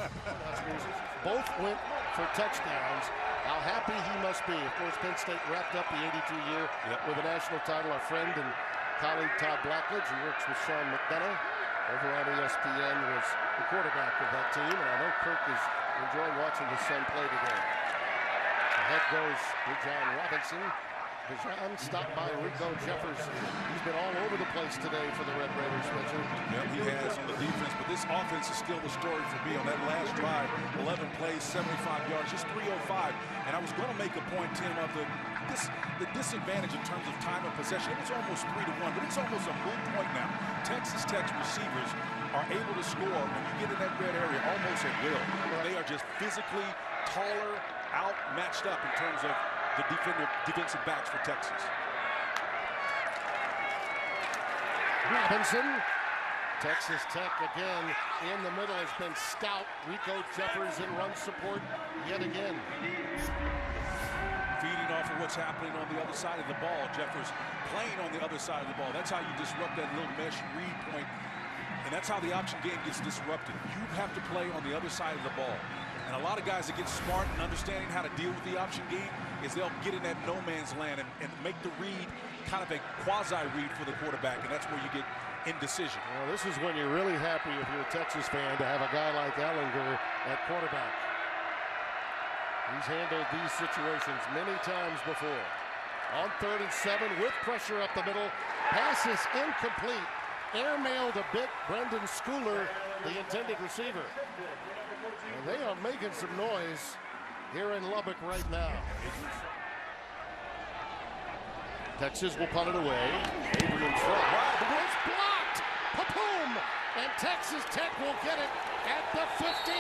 Both went for touchdowns. How happy he must be. Of course, Penn State wrapped up the 82 year with a national title. Our friend and colleague Todd Blackledge, who works with Sean McDonough over on ESPN, was the quarterback of that team, and I know Kirk is enjoying watching his son play today. Ahead goes Bijan Robinson. Bijan stopped by Rico Jeffers. He's been all over the place today for the Red Raiders, Spencer. Yeah, he has on the defense, but this offense is still the story for me. On that last drive, 11 plays, 75 yards, just 305. And I was going to make a point, Tim, of the disadvantage in terms of time of possession. It was almost 3-1, but it's almost a moot point now. Texas Tech's receivers are able to score when you get in that red area almost at will. They are just physically taller, outmatched up in terms of the defensive backs for Texas. Robinson. Texas Tech again in the middle has been stout. Rico Jeffers in run support yet again. Feeding off of what's happening on the other side of the ball. Jeffers playing on the other side of the ball. That's how you disrupt that little mesh read point. And that's how the option game gets disrupted. You have to play on the other side of the ball. And a lot of guys that get smart and understanding how to deal with the option game is they'll get in that no man's land and make the read kind of a quasi-read for the quarterback, and that's where you get indecision. Well, this is when you're really happy if you're a Texas fan to have a guy like Ehlinger at quarterback. He's handled these situations many times before. On 3rd and 7 with pressure up the middle. Pass is incomplete. Airmailed a bit. Brendan Schooler, the intended receiver. And they are making some noise here in Lubbock right now. Texas will punt it away. Adrian Frye. It's blocked. Pa-boom! And Texas Tech will get it at the 15.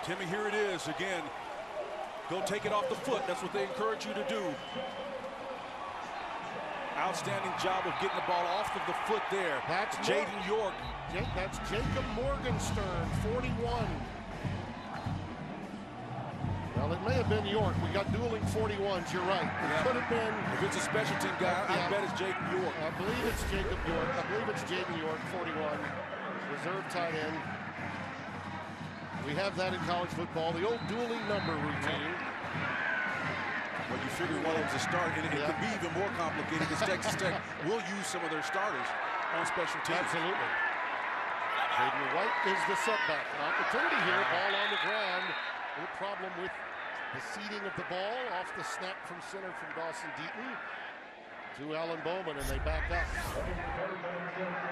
Timmy, here it is again. Go take it off the foot. That's what they encourage you to do. Outstanding job of getting the ball off of the foot there. That's Jaden York. That's Jacob Morgenstern, 41. Well, it may have been York. We got dueling 41s. You're right. It could have been. If it's a special team guy, I bet it's Jaden York. I believe it's Jacob York. I believe it's Jaden York, 41. Reserve tight end. We have that in college football. The old dueling number routine. Well, you figure one of them's a start, and it could be even more complicated because Texas Tech will use some of their starters on special teams. Absolutely. Xavier White is the setback. An opportunity here, ball on the ground. No problem with the seeding of the ball off the snap from center from Dawson Deaton to Alan Bowman, and they back up.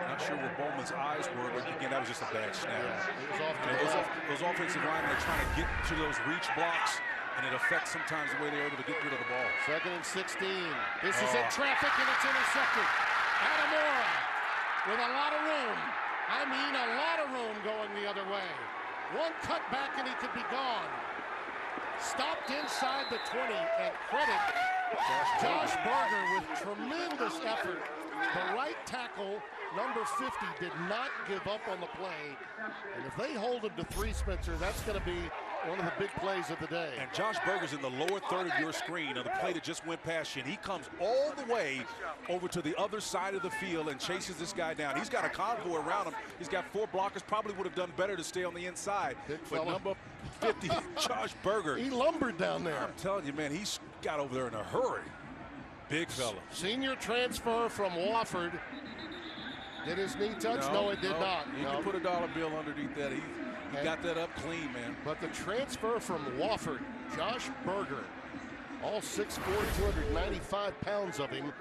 Not sure where Bowman's eyes were, but again, that was just a bad snap. Yeah, it was off to the left. Those offensive linemen are trying to get to those reach blocks, and it affects sometimes the way they're able to get rid of the ball. 2nd and 16. This is in traffic, and it's intercepted. Adamora with a lot of room. I mean, a lot of room going the other way. One cut back, and he could be gone. Stopped inside the 20, and credit Josh Berger with tremendous effort. The right tackle, number 50, did not give up on the play. And if they hold him to 3, Spencer, that's going to be one of the big plays of the day. And Josh Berger's in the lower third of your screen on the play that just went past you. And he comes all the way over to the other side of the field and chases this guy down. He's got a convoy around him. He's got 4 blockers. Probably would have done better to stay on the inside. But number 50, Josh Berger. He lumbered down there. I'm telling you, man, he's got over there in a hurry. Big fella. Senior transfer from Wofford. Did his knee touch? No, it did not. You can put a dollar bill underneath that. He got that up clean, man. But the transfer from Wofford, Josh Berger, all 6'4", 295 pounds of him,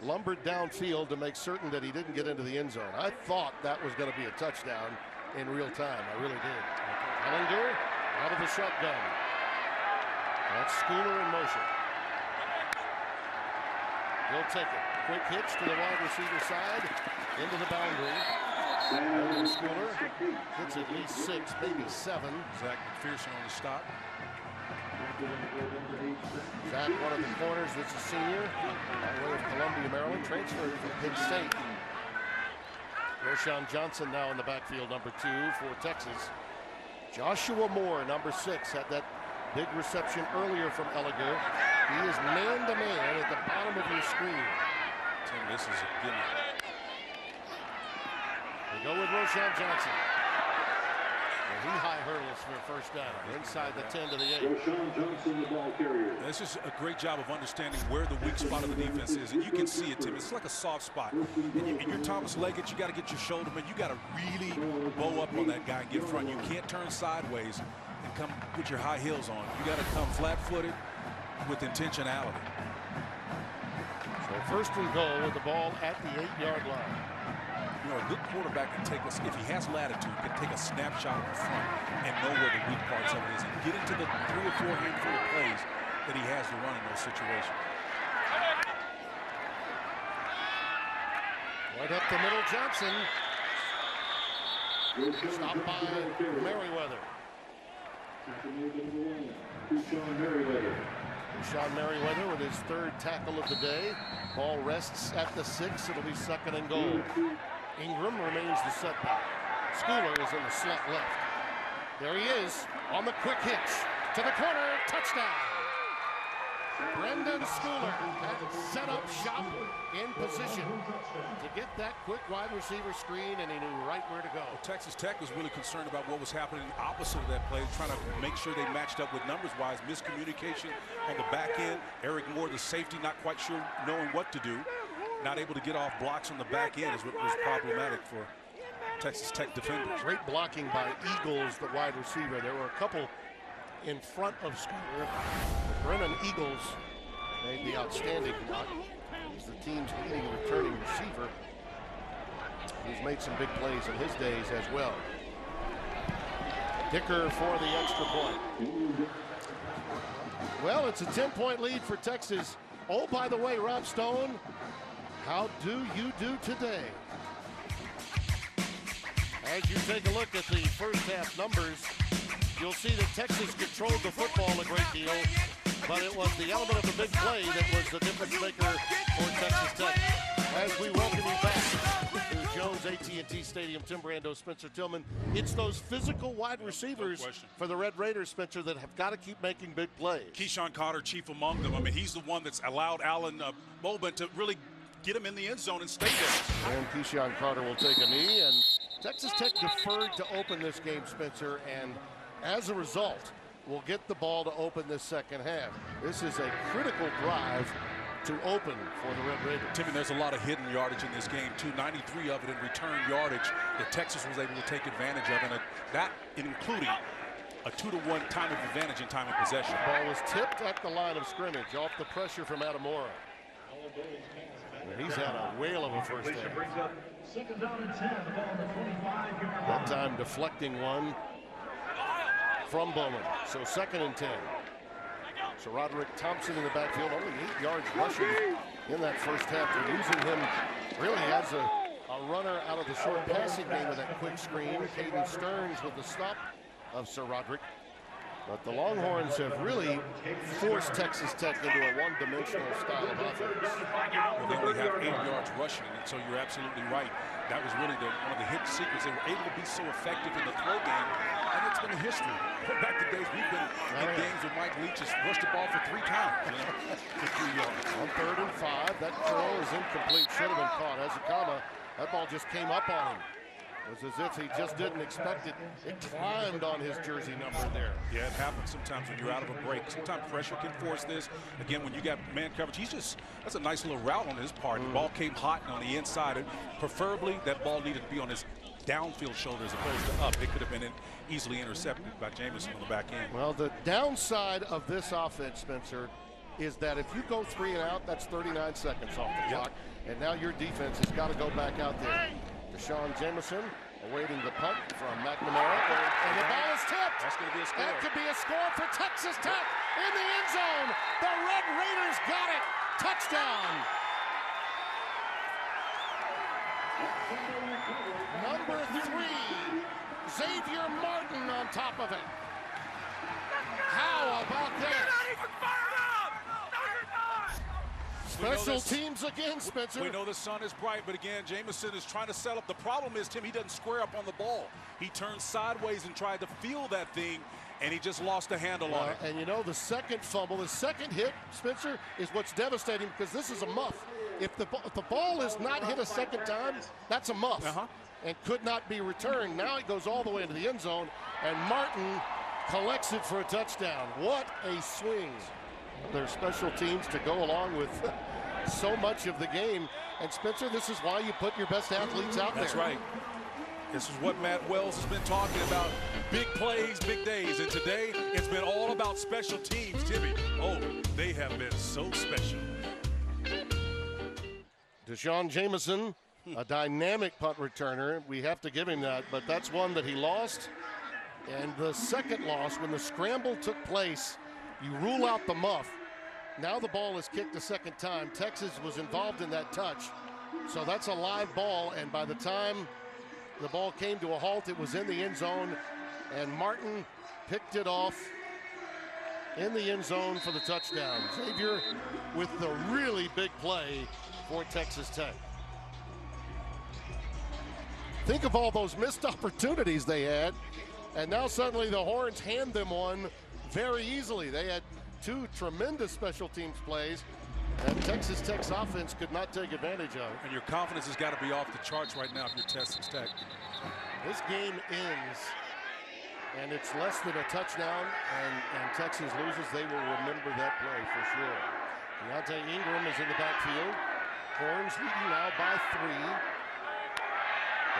lumbered downfield to make certain that he didn't get into the end zone. I thought that was going to be a touchdown in real time. I really did. Ehlinger out of the shotgun. That's Schooler in motion. He'll take it. Quick hitch to the wide receiver side, into the boundary. And Schooler gets at least 6, maybe 7. Zach McPherson on the stop. Zach, one of the corners, that's a senior, by way of Columbia, Maryland, transferred from Penn State. Roshan Johnson now in the backfield, number 2 for Texas. Joshua Moore, number 6, had that big reception earlier from Ehlinger. He is man-to-man at the bottom of your screen. Tim, this is a gimme. We go with Roshan Johnson. And he high hurdles for a first down. Inside the 10 to the 8. Roshan Johnson, the ball carrier. This is a great job of understanding where the weak spot of the defense is. And you can see it, Tim. It's like a soft spot. And you're Thomas Leggett. You got to get your shoulder, man. You got to really bow up on that guy and get front. You can't turn sideways and come with your high heels on. You got to come flat-footed with intentionality. So first and goal with the ball at the 8-yard line. You know, a good quarterback can take us, if he has latitude, can take a snapshot of the front and know where the weak parts of it is and get into the 3 or 4 handful of plays that he has to run in those situations. Right up the middle, Johnson. Stopped by Merriweather. Sean Merriweather with his 3rd tackle of the day. Ball rests at the 6. It'll be 2nd and goal. Ingram remains the setback. Schooler is in the slot left. There he is on the quick hitch to the corner. Touchdown. Brendan Schooler had set up shop in position to get that quick wide receiver screen, and he knew right where to go. Texas Tech was really concerned about what was happening opposite of that play, trying to make sure they matched up with numbers-wise. Miscommunication on the back end. Eric Moore, the safety, not quite sure knowing what to do. Not able to get off blocks on the back end is what was problematic for Texas Tech defenders. Great blocking by Eagles, the wide receiver. There were a couple in front of Schooler. Brennan Eagles made the outstanding block. He's the team's leading returning receiver. He's made some big plays in his days as well. Dicker for the extra point. Well, it's a 10-point lead for Texas. Oh, by the way, Rob Stone, how do you do today? As you take a look at the first half numbers, you'll see that Texas controlled the football a great deal, but it was the element of the big play that was the difference maker for Texas Tech. As we welcome you back to Jones AT&T Stadium, Tim Brando, Spencer Tillman. It's those physical wide receivers for the Red Raiders, Spencer, that have got to keep making big plays. Keyshawn Carter, chief among them. I mean, he's the one that's allowed Alan Bowman to really get him in the end zone and stay there. And Keyshawn Carter will take a knee, and Texas Tech deferred to open this game, Spencer, and as a result, will get the ball to open this second half. This is a critical drive to open for the Red Raiders. Timmy, there's a lot of hidden yardage in this game, too. 93 of it in return yardage that Texas was able to take advantage of, and that including a 2-to-1 time of advantage in time of possession. The ball was tipped at the line of scrimmage off the pressure from Adamora. And he's had a whale of a first half. That time deflecting one from Bowman. So 2nd and 10. So Roderick Thompson in the backfield, only 8 yards rushing in that first half. They're using him really as a runner out of the short passing game with that quick screen. Caden Stearns with the stop of Sir Roderick. But the Longhorns have really forced Texas Tech into a one-dimensional style of offense. Well, they only have 8 yards rushing, and so you're absolutely right. That was really one of the hidden secrets. They were able to be so effective in the throw game, and it's been a history. Go back to days we've been in games where Mike Leach has rushed the ball for 3 times, for 3 yards. On 3rd and 5, that throw is incomplete. Should have been caught. Azukama, that ball just came up on him. It was as if he just didn't expect it. It climbed on his jersey number there. Yeah, it happens sometimes when you're out of a break. Sometimes pressure can force this. Again, when you got man coverage, that's a nice little route on his part. The ball came hot and on the inside. Preferably, that ball needed to be on his downfield shoulder as opposed to up. It could have been easily intercepted by Jamison on the back end. Well, the downside of this offense, Spencer, is that if you go 3 and out, that's 39 seconds off the clock. And now your defense has got to go back out there. Deshaun Jamison awaiting the punt from McNamara, and the ball is tipped. That's going to be a score. That could be a score for Texas Tech in the end zone. The Red Raiders got it. Touchdown. Number 3, Xavier Martin on top of it. How about that? Special teams again, Spencer. We know the sun is bright, but again, Jamison is trying to set up. The problem is, Tim, he doesn't square up on the ball. He turned sideways and tried to feel that thing, and he just lost a handle on it. And you know, the second fumble, the second hit, Spencer, is what's devastating because this is a muff. If the ball is not hit a second time, that's a muff and could not be returned. Now it goes all the way into the end zone, and Martin collects it for a touchdown. What a swing. Their special teams to go along with so much of the game. And Spencer, this is why you put your best athletes out there. That's right. This is what Matt Wells has been talking about. Big plays, big days. And today, it's been all about special teams, Timmy. Oh, they have been so special. Deshaun Jamison, a dynamic punt returner. We have to give him that, but that's one that he lost. And the second loss, when the scramble took place, you rule out the muff. Now the ball is kicked a second time. Texas was involved in that touch. So that's a live ball, and by the time the ball came to a halt, it was in the end zone, and Martin picked it off in the end zone for the touchdown. Xavier with the really big play for Texas Tech. Think of all those missed opportunities they had, and now suddenly the Horns hand them one very easily. They had 2 tremendous special teams plays that Texas Tech's offense could not take advantage of. And your confidence has got to be off the charts right now if you're Texas Tech. This game ends, and it's less than a touchdown, and Texas loses. They will remember that play for sure. Deontay Ingram is in the backfield. Horns leading now by 3.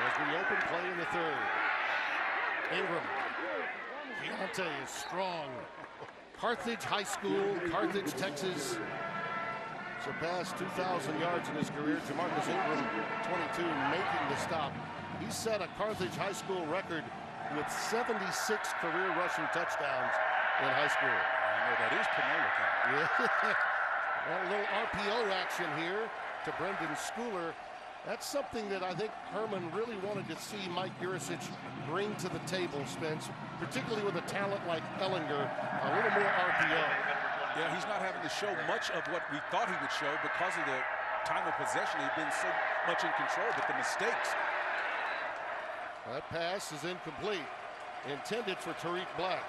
There's the open play in the 3rd. Ingram. Deontay is strong. Carthage High School, Carthage, Texas. Surpassed 2,000 yards in his career. Jamarcus Ingram, 22, making the stop. He set a Carthage High School record with 76 career rushing touchdowns in high school. I know that is Panola time. Yeah. A little RPO action here to Brendan Schooler. That's something that I think Herman really wanted to see Mike Yuricich bring to the table, Spence, particularly with a talent like Ehlinger, a little more RPO. Yeah, he's not having to show much of what we thought he would show because of the time of possession. He's been so much in control, but the mistakes. That pass is incomplete, intended for Tariq Black.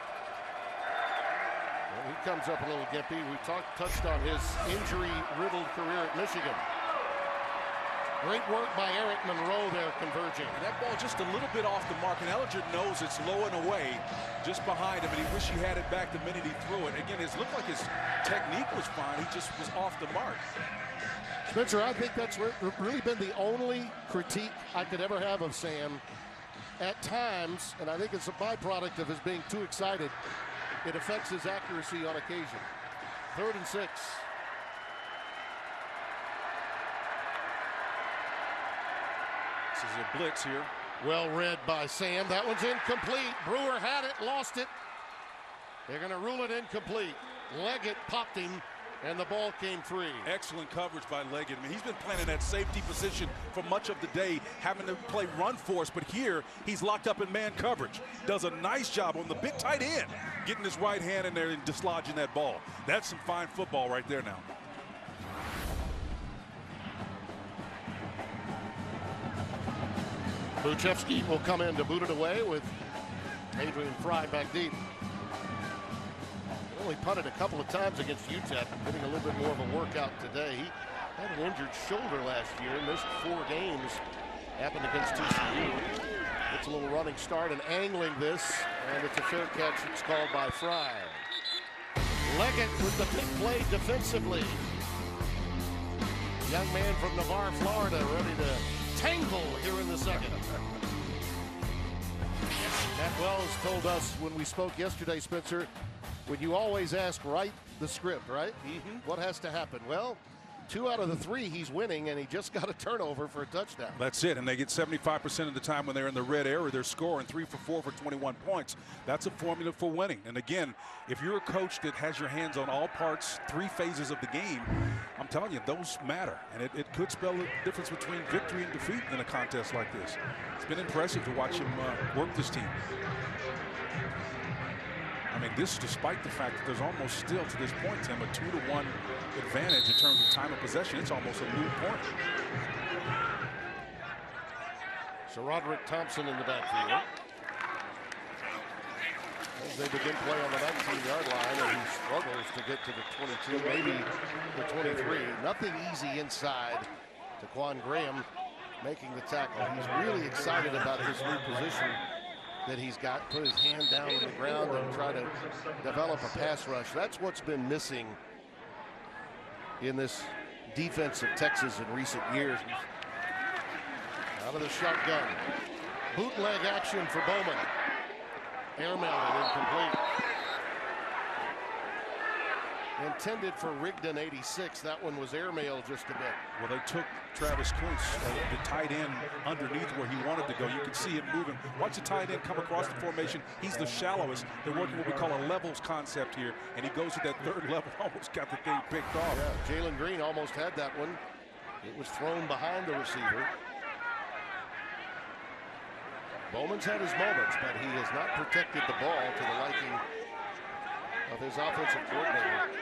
Well, he comes up a little gimpy. We touched on his injury-riddled career at Michigan. Great work by Eric Monroe there converging. And that ball just a little bit off the mark, and Ehlinger knows it's low and away just behind him, and he wished he had it back the minute he threw it. Again, it looked like his technique was fine. He just was off the mark. Spencer, I think that's really been the only critique I could ever have of Sam. At times, and I think it's a byproduct of his being too excited, it affects his accuracy on occasion. 3rd and 6. This is a blitz here. Well read by Sam. That one's incomplete. Brewer had it, lost it. They're going to rule it incomplete. Leggett popped him, and the ball came free. Excellent coverage by Leggett. I mean, he's been playing in that safety position for much of the day, having to play run force, but here he's locked up in man coverage. Does a nice job on the big tight end, getting his right hand in there and dislodging that ball. That's some fine football right there now. Buchevsky will come in to boot it away with Adrian Fry back deep. Only punted a couple of times against UTEP, getting a little bit more of a workout today. He had an injured shoulder last year, missed 4 games. Happened against TCU. It's a little running start and angling this, and it's a fair catch. It's called by Fry. Leggett with the big play defensively. Young man from Navarre, Florida, ready to tangle here in the second. Matt Wells told us when we spoke yesterday, Spencer, when you always ask, write the script, right? What has to happen? Well, 2 out of the 3 he's winning, and he just got a turnover for a touchdown. That's it, and they get 75% of the time when they're in the red area, they're scoring 3 for 4 for 21 points. That's a formula for winning. And again, if you're a coach that has your hands on all parts, 3 phases of the game, I'm telling you, those matter. And it could spell the difference between victory and defeat in a contest like this. It's been impressive to watch him work this team. I mean, this despite the fact that there's almost still, to this point, Tim, a 2-to-1 advantage in terms of time of possession. It's almost a moot point. So Roderick Thompson in the backfield. As they begin play on the 19-yard line, and he struggles to get to the 22, maybe the 23. Nothing easy inside. Taquan Graham making the tackle. He's really excited about this new position that he's got. Put his hand down on the ground and try to develop a pass rush. That's what's been missing in this defense of Texas in recent years. Out of the shotgun. Bootleg action for Bowman. Airmailed, incomplete. Intended for Rigdon 86. That one was airmailed just a bit. Well, they took Travis Kuntz, the tight end, underneath where he wanted to go. You can see him moving. Watch the tight end come across the formation. He's the shallowest. They're working what we call a levels concept here, and he goes to that 3rd level, almost got the thing picked off. Yeah, Jalen Green almost had that one. It was thrown behind the receiver. Bowman's had his moments, but he has not protected the ball to the liking of his offensive coordinator.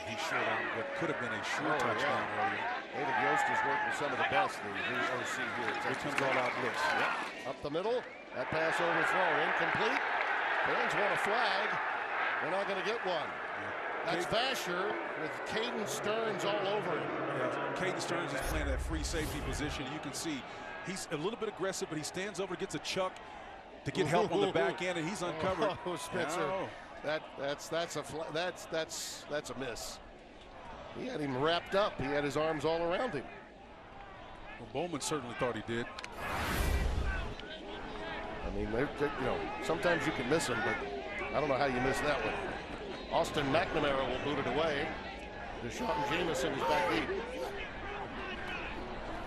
He showed on what could have been a sure touchdown earlier. David Yost has worked with some of the best, the new OC here. Here comes all out blitz. Yep. Up the middle. That pass overthrown. Incomplete. Fans want a flag. They're not going to get one. That's Vasher with Caden Stearns all over him. Yeah, Caden Stearns is playing that free safety position. You can see he's a little bit aggressive, but he stands over, gets a chuck to get help on the back end, and he's uncovered. Oh, Spencer. That's a miss. He had him wrapped up. He had his arms all around him. Well, Bowman certainly thought he did. I mean, you know, sometimes you can miss them, but I don't know how you miss that one. Austin McNamara will boot it away. Deshaun Jameson is back deep.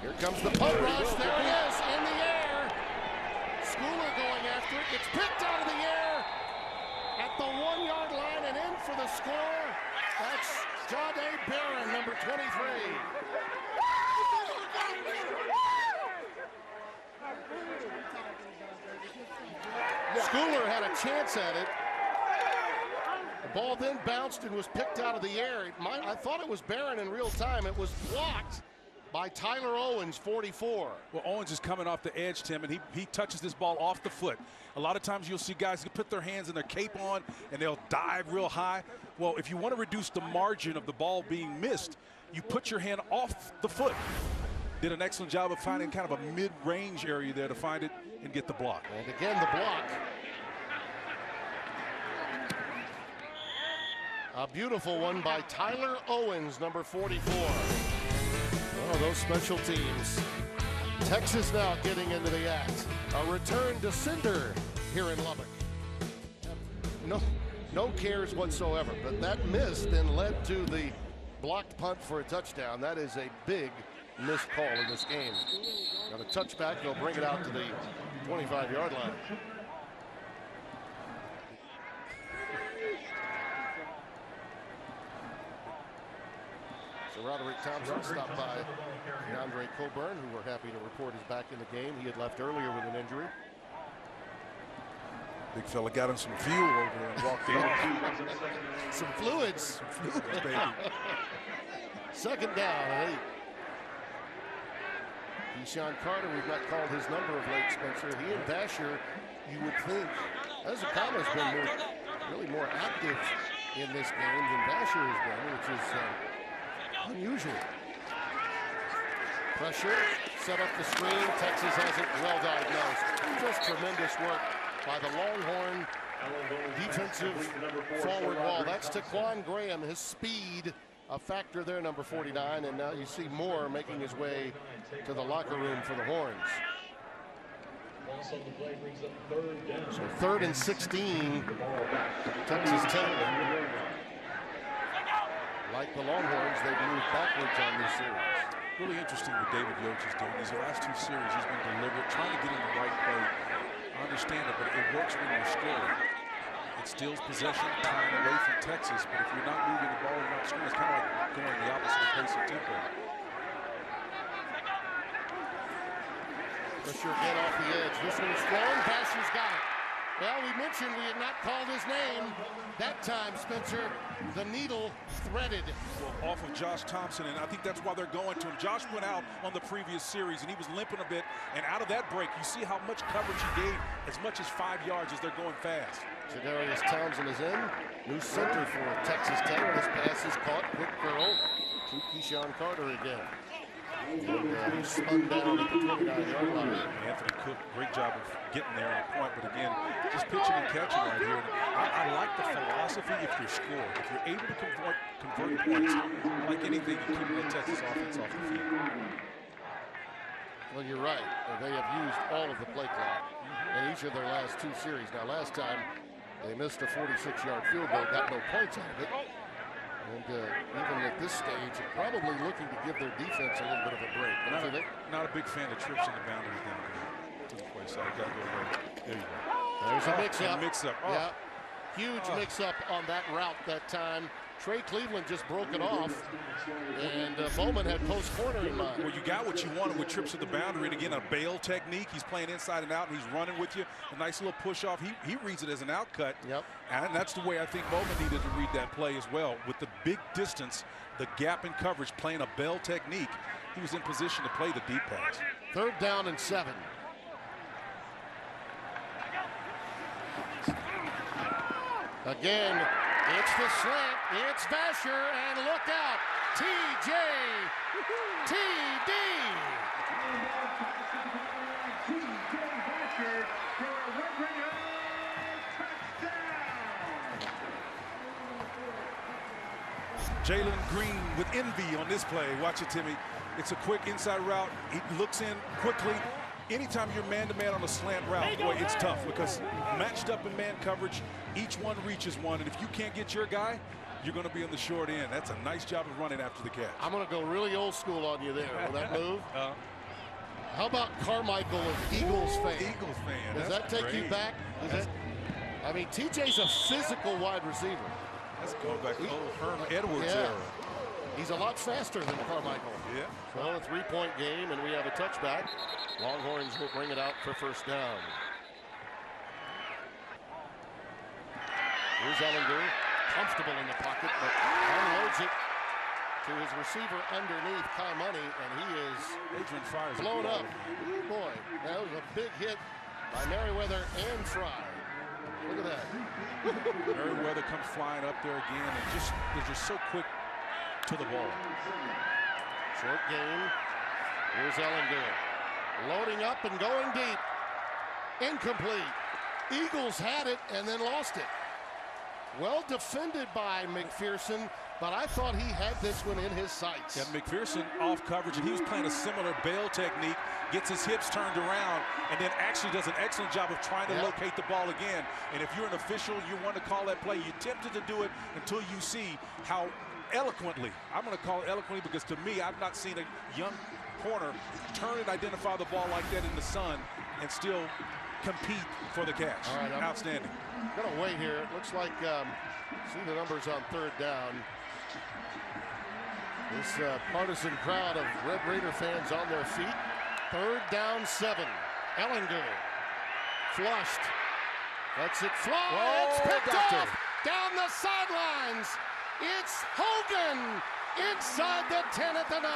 Here comes the punt rush. There he is in the air. Schooler going after it. Gets picked out of the air at the 1-yard line and in for the score. That's Jahdae Barron, number 23. Schooler had a chance at it. The ball then bounced and was picked out of the air. I thought it was Barron in real time. It was blocked by Tyler Owens, 44. Well, Owens is coming off the edge, Tim, and he touches this ball off the foot. A lot of times you'll see guys who put their hands in their cape on and they'll dive real high. Well, if you want to reduce the margin of the ball being missed, you put your hand off the foot. did an excellent job of finding kind of a mid-range area there to find it and get the block. And again, the block. A beautiful one by Tyler Owens, number 44. Oh, those special teams. Texas now getting into the act. A return to Cinder here in Lubbock. No cares whatsoever, but that miss then led to the blocked punt for a touchdown. That is a big missed call in this game. Got a touchback, they'll bring it out to the 25-yard line. So Roderick Thompson stopped by DeAndre Coburn, who we're happy to report is back in the game. He had left earlier with an injury. Big fella got him some fuel over there and walked in. Some fluids. Some fluids, baby. Second down and 8. Keyshawn Carter, we've not called his number of late, Spencer. He and Basher, you would think, Ezekama's been really more active in this game than Basher has been, which is unusual. Pressure, set up the screen. Texas has it well diagnosed. Just tremendous work by the Longhorn defensive forward wall. That's Taquan Graham, his speed, a factor there, number 49. And now you see Moore making his way to the locker room for the Horns. So 3rd and 16, Texas 10. Like the Longhorns, they've moved backwards on this series. Really interesting what David Yoch is doing. These last 2 series, he's been deliberate, trying to get in the right play. I understand it, but it works when you're scoring. It steals possession, time away from Texas, but if you're not moving the ball, you're not scoring. It's kind of like going the opposite of pace and tempo. Pressure again off the edge. This one is thrown. Basher's got it. Well, we mentioned we had not called his name. That time, Spencer, the needle threaded. Well, off of Josh Thompson, and I think that's why they're going to him. Josh went out on the previous series, and he was limping a bit. And out of that break, you see how much coverage he gave, as much as 5 yards as they're going fast. Jadarius Townsend is in. New center for Texas Tech. This pass is caught. Quick curl to Keyshawn Carter again. And spun down at the 29-yard line. Anthony Cook, great job of getting there on point, but again, just pitching and catching right here. I like the philosophy if you're scoring. If you're able to convert points, like anything, you keep the Texas offense off the field. Well, you're right. They have used all of the play clock in each of their last 2 series. Now, last time, they missed a 46-yard field goal, got no points out of it. And even at this stage, probably looking to give their defense a little bit of a break. Not a big fan of trips in the boundary down there to the play side. Got to go away. There you go. There's a mix-up. Mix-up. Oh. Yeah, huge mix-up on that route that time. Trey Cleveland just broke it off, and Bowman had post corner in mind. Well, you got what you wanted with trips to the boundary, and again, a bail technique. He's playing inside and out, and he's running with you. A nice little push off. He reads it as an out cut. Yep. And that's the way I think Bowman needed to read that play as well. With the big distance, the gap in coverage, playing a bail technique, he was in position to play the deep pass. 3rd down and 7. Again, it's the slant. It's Basher, and look out, TD. Jalen Green with envy on this play. Watch it, Timmy. It's a quick inside route. He looks in quickly. Anytime you're man-to-man on a slant route, boy, it's tough because matched up in man coverage, each one reaches one, and if you can't get your guy, you're going to be on the short end. That's a nice job of running after the catch. I'm going to go really old school on you there with that move. How about Carmichael of Eagles fan? Eagles fan. Does that take you back? I mean, TJ's a physical wide receiver. Let's go back to old Herm Edwards era. He's a lot faster than Carmichael. Yeah. So a 3-point game, and we have a touchback. Longhorns will bring it out for 1st down. Here's Ehlinger, comfortable in the pocket, but unloads it to his receiver underneath, Kai Money, and he is blown up. Oh boy, that was a big hit by Merriweather and Fry. Look at that. Merriweather comes flying up there again, and they're just so quick to the ball. Short game. Here's Ehlinger. Loading up and going deep. Incomplete. Eagles had it and then lost it. Well defended by McPherson, but I thought he had this one in his sights. Yeah, McPherson off coverage, and he was playing a similar bail technique, gets his hips turned around, and then actually does an excellent job of trying to locate the ball again. And if you're an official, you want to call that play, you're tempted to do it until you see how eloquently, I'm going to call it eloquently because to me, I've not seen a young corner turn and identify the ball like that in the sun and still compete for the catch. All right, outstanding. I'm gonna wait here. It looks like see the numbers on third down. This partisan crowd of Red Raider fans on their feet. Third down 7. Ehlinger flushed. Lets it fly. Whoa, it's picked doctor. off down the sidelines. It's Hogan inside the 10 at the 9.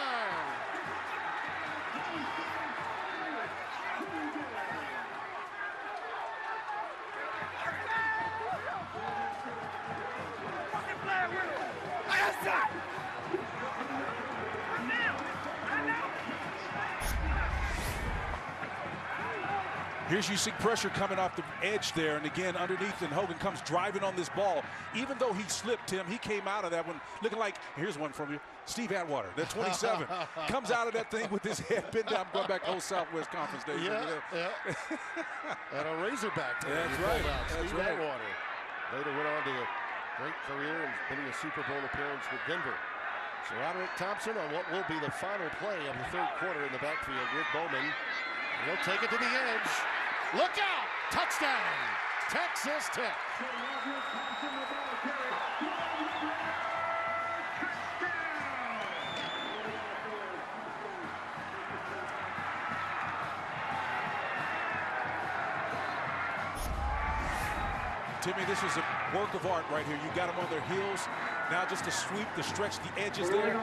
Here's you see pressure coming off the edge there, and again underneath, and Hogan comes driving on this ball. Even though he slipped, Tim, he came out of that one looking like, here's one from you, Steve Atwater, that 27, comes out of that thing with his head bent down, going back to old Southwest Conference days. Yeah. And a Razorback. That's right. Steve Atwater. Later went on to a great career and winning a Super Bowl appearance with Denver. So Roderick Thompson on what will be the final play of the third quarter in the backfield with Bowman. He'll take it to the edge. Look out! Touchdown! Texas Tech. Timmy, this is a work of art right here. You got them on their heels. Now just to sweep, to stretch the edges there.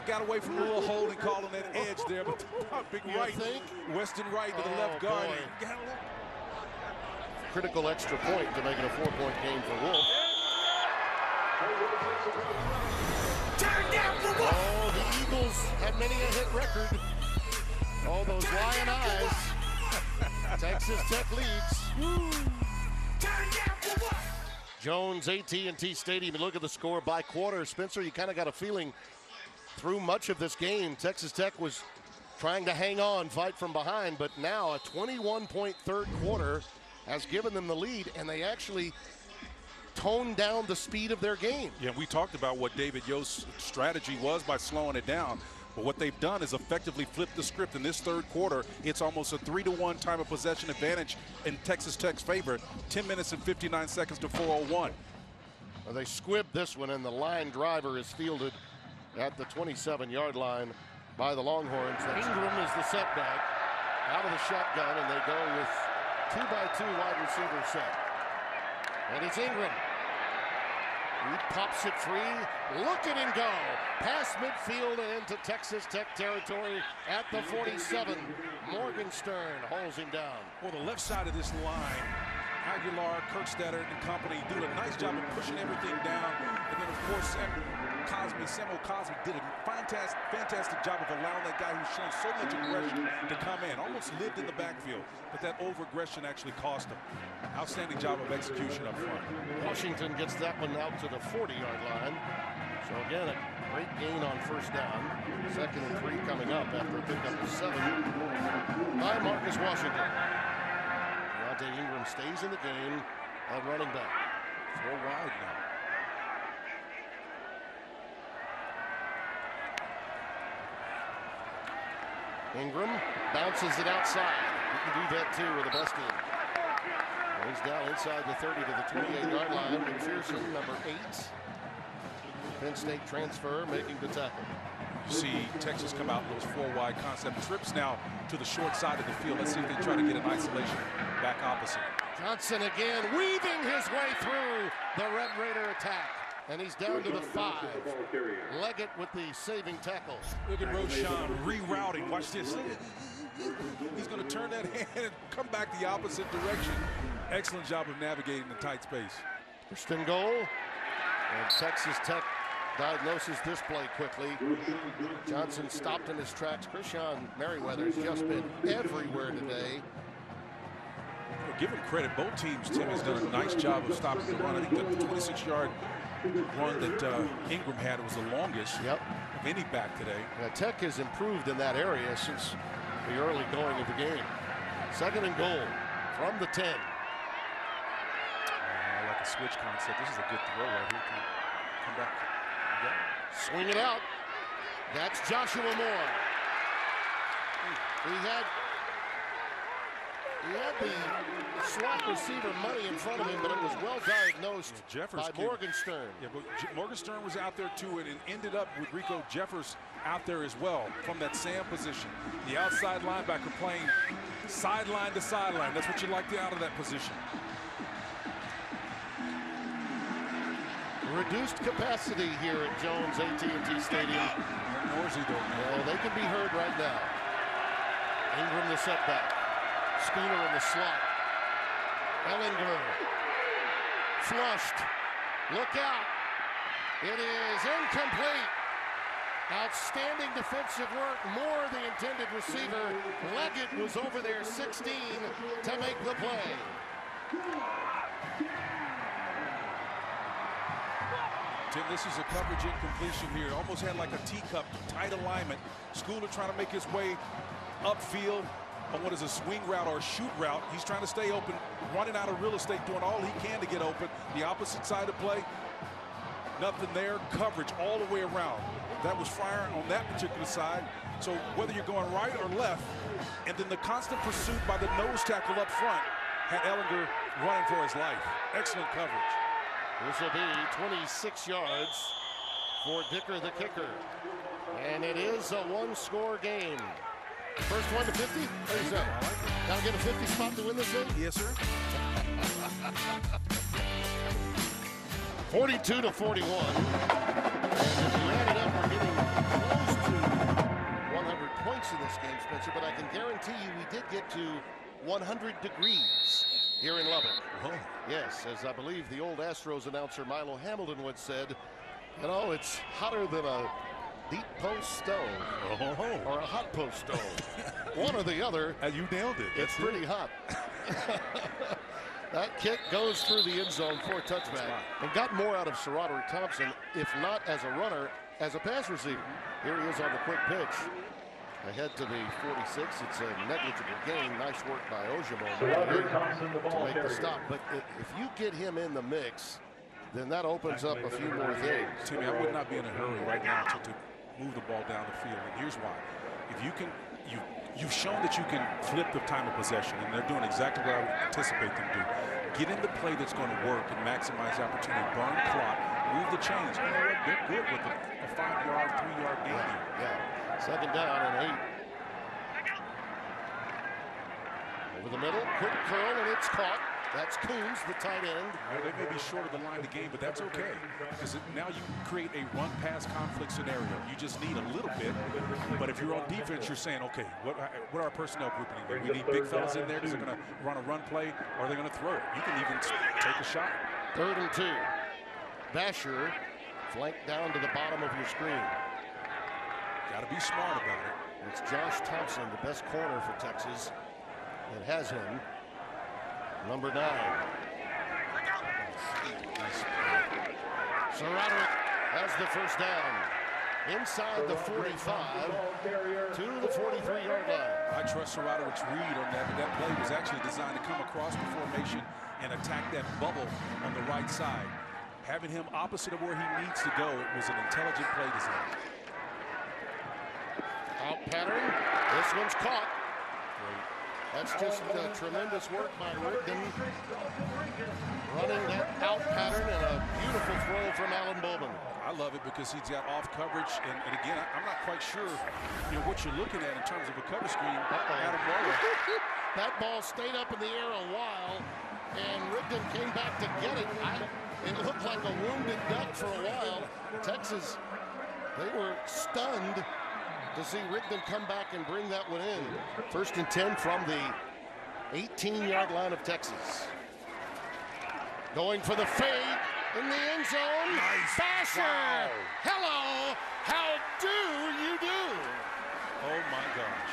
Got away from a little holding call on that edge there, but big right, Weston right to the left guard. Critical extra point to make it a 4-point game for Wolf. Oh, the Eagles have many a hit record. Oh, those lion eyes. Texas Tech leads. Jones, AT&T Stadium. You look at the score by quarter. Spencer, you kind of got a feeling through much of this game, Texas Tech was trying to hang on, fight from behind, but now a 21-point third quarter has given them the lead, and they actually toned down the speed of their game. Yeah, we talked about what David Yost's strategy was by slowing it down. But what they've done is effectively flip the script in this third quarter. It's almost a 3-to-1 time of possession advantage in Texas Tech's favor. 10 minutes and 59 seconds to 4:01. Well, they squibbed this one, and the line driver is fielded at the 27-yard line by the Longhorns. Ingram is the setback out of the shotgun, and they go with 2-by-2 wide receiver set. And it's Ingram. He pops it free. Look at him go. Past midfield and into Texas Tech territory at the 47. Morgenstern holds him down. Well, the left side of this line, Aguilar, Kirkstader, and company do a nice job of pushing everything down. And then, of course, Samuel Cosby did a fantastic job of allowing that guy who's shown so much aggression to come in. Almost lived in the backfield, but that over-aggression actually cost him. Outstanding job of execution up front. Washington gets that one out to the 40-yard line. So again, a great gain on first down. 2nd and 3 coming up after a pickup of 7 by Marcus Washington. Deontay Ingram stays in the game at running back. 4 wide now. Ingram bounces it outside. He can do that too with a best team. He's down inside the 30 to the 28-yard line. McPherson, number 8. Penn State transfer, making the tackle. You see Texas come out in those 4 wide concept trips now to the short side of the field. Let's see if they try to get an isolation back opposite. Johnson again weaving his way through the Red Raider attack. And he's down to the 5. Leggett with the saving tackle. Look at Roshan rerouting. Watch this. He's going to turn that hand and come back the opposite direction. Excellent job of navigating the tight space. First and goal. And Texas Tech diagnoses this play quickly. Johnson stopped in his tracks. Krishan Merriweather's just been everywhere today. Well, give him credit. Both teams, Tim, has done a nice job of stopping the run. I think the 26-yard run that Ingram had was the longest of any back today. Yeah, Tech has improved in that area since the early going of the game. 2nd and goal from the 10. I like a switch concept. This is a good throw right here. Come back. Swing it out. That's Joshua Moore. He had the slot receiver money in front of him, but it was well diagnosed by Morgenstern. Yeah, but Morgenstern was out there too, and it ended up with Rico Jeffers out there as well from that Sam position. The outside linebacker playing sideline to sideline. That's what you like out of that position. Reduced capacity here at Jones AT&T Stadium. Noisy though. Well, they can be heard right now. Ingram the setback. Spooner in the slot. Ehlinger flushed. Look out. It is incomplete. Outstanding defensive work. Moore, the intended receiver. Leggett was over there 16 to make the play. Tim, this is a coverage incompletion here. Almost had like a teacup, tight alignment. Schooler trying to make his way upfield on what is a swing route or a shoot route. He's trying to stay open, running out of real estate, doing all he can to get open. The opposite side of play, nothing there. Coverage all the way around. That was fire on that particular side. So whether you're going right or left, and then the constant pursuit by the nose tackle up front had Ehlinger running for his life. Excellent coverage. This will be 26 yards for Dicker the kicker. And it is a one-score game. First one to 50? What is that? Gotta get a 50 spot to win this thing? Yes, sir. 42 to 41. And if you add it up, we're getting close to 100 points in this game, Spencer. But I can guarantee you we did get to 100 degrees here in Lubbock. Oh. Yes, as I believe the old Astros announcer Milo Hamilton once said, you know, it's hotter than a deep post stove or a hot post stove. One or the other. And you nailed it. It's pretty hot. That kick goes through the end zone for a touchback and got more out of Roderick Thompson, if not as a runner, as a pass receiver. Here he is on the quick pitch. Ahead to the 46. It's a negligible gain. Nice work by Ojimo to make the stop. But if you get him in the mix, then that opens up a few more things. Timmy, I would not be in a hurry right now to move the ball down the field. And here's why. If you can, you've shown that you can flip the time of possession, and they're doing exactly what I would anticipate them to do. Get in the play that's going to work and maximize the opportunity. Burn clock, move the chains. You know what? They're good with a 5-yard, 3-yard gain here. Yeah. 2nd down and 8. Over the middle, quick curl, and it's caught. That's Coons, the tight end. Well, they may be short of the line of game, but that's okay, because now you create a run-pass conflict scenario. You just need a little bit, but if you're on defense, you're saying, okay, what are our personnel grouping? We need big fellas in there because they're going to run a run play, or they're going to throw it. You can even take a shot. 3rd and 2. Basher flanked down to the bottom of your screen. Got to be smart about it. It's Josh Thompson, the best corner for Texas. It has him. Number 9. So Roderick has the first down. Inside the 45 to the 43-yard line. I trust Roderick's read on that. That play was actually designed to come across the formation and attack that bubble on the right side. Having him opposite of where he needs to go, it was an intelligent play design. Out pattern. This one's caught. That's just tremendous work by Rigdon. Running that out pattern and a beautiful throw from Alan Bowman. I love it because he's got off coverage. And again, I'm not quite sure what you're looking at in terms of a cover screen. Adam Waller. That ball stayed up in the air a while, and Rigdon came back to get it. It looked like a wounded duck for a while. Texas, they were stunned to see Rigdon come back and bring that one in. 1st and 10 from the 18-yard line of Texas. Going for the fade, in the end zone. Nice. Basher. Wow. Hello. How do you do? Oh, my gosh.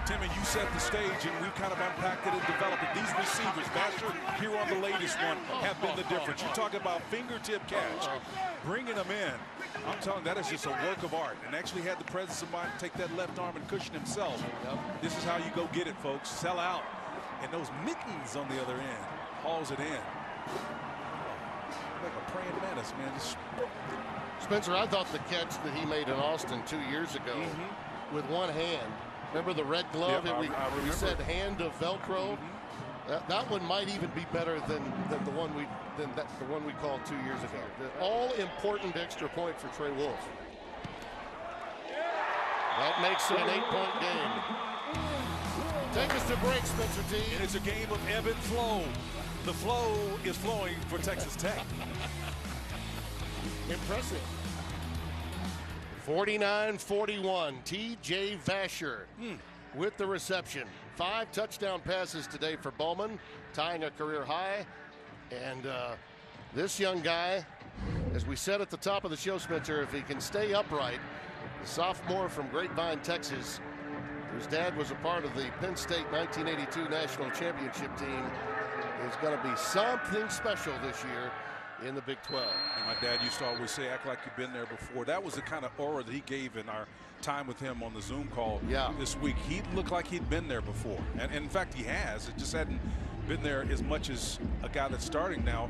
Timmy, you set the stage, and we've kind of unpacked it and developed it. These receivers, Basher, here on the latest one, have been the difference. You talk about fingertip catch, bringing them in. I'm telling you, that is just a work of art. And actually had the presence of mind to take that left arm and cushion himself. This is how you go get it, folks. Sell out. And those mittens on the other end hauls it in. Like a praying mantis, man. Just... Spencer, I thought the catch that he made in Austin 2 years ago with one hand. Remember the red glove? Yep, we said hand of Velcro. That one might even be better than the one we called 2 years ago. The all-important extra point for Trey Wolf. That makes it an 8-point game. Take us to break, Spencer T. And it's a game of ebb and flow. The flow is flowing for Texas Tech. Impressive. 49-41, T.J. Vasher with the reception. 5 touchdown passes today for Bowman, tying a career high. And this young guy, as we said at the top of the show, Spencer, if he can stay upright, the sophomore from Grapevine, Texas, whose dad was a part of the Penn State 1982 National Championship team, is going to be something special this year in the Big 12. And my dad used to always say, act like you've been there before. That was the kind of aura that he gave in our time with him on the Zoom call this week. He looked like he'd been there before. And in fact, he has. It just hadn't been there as much as a guy that's starting now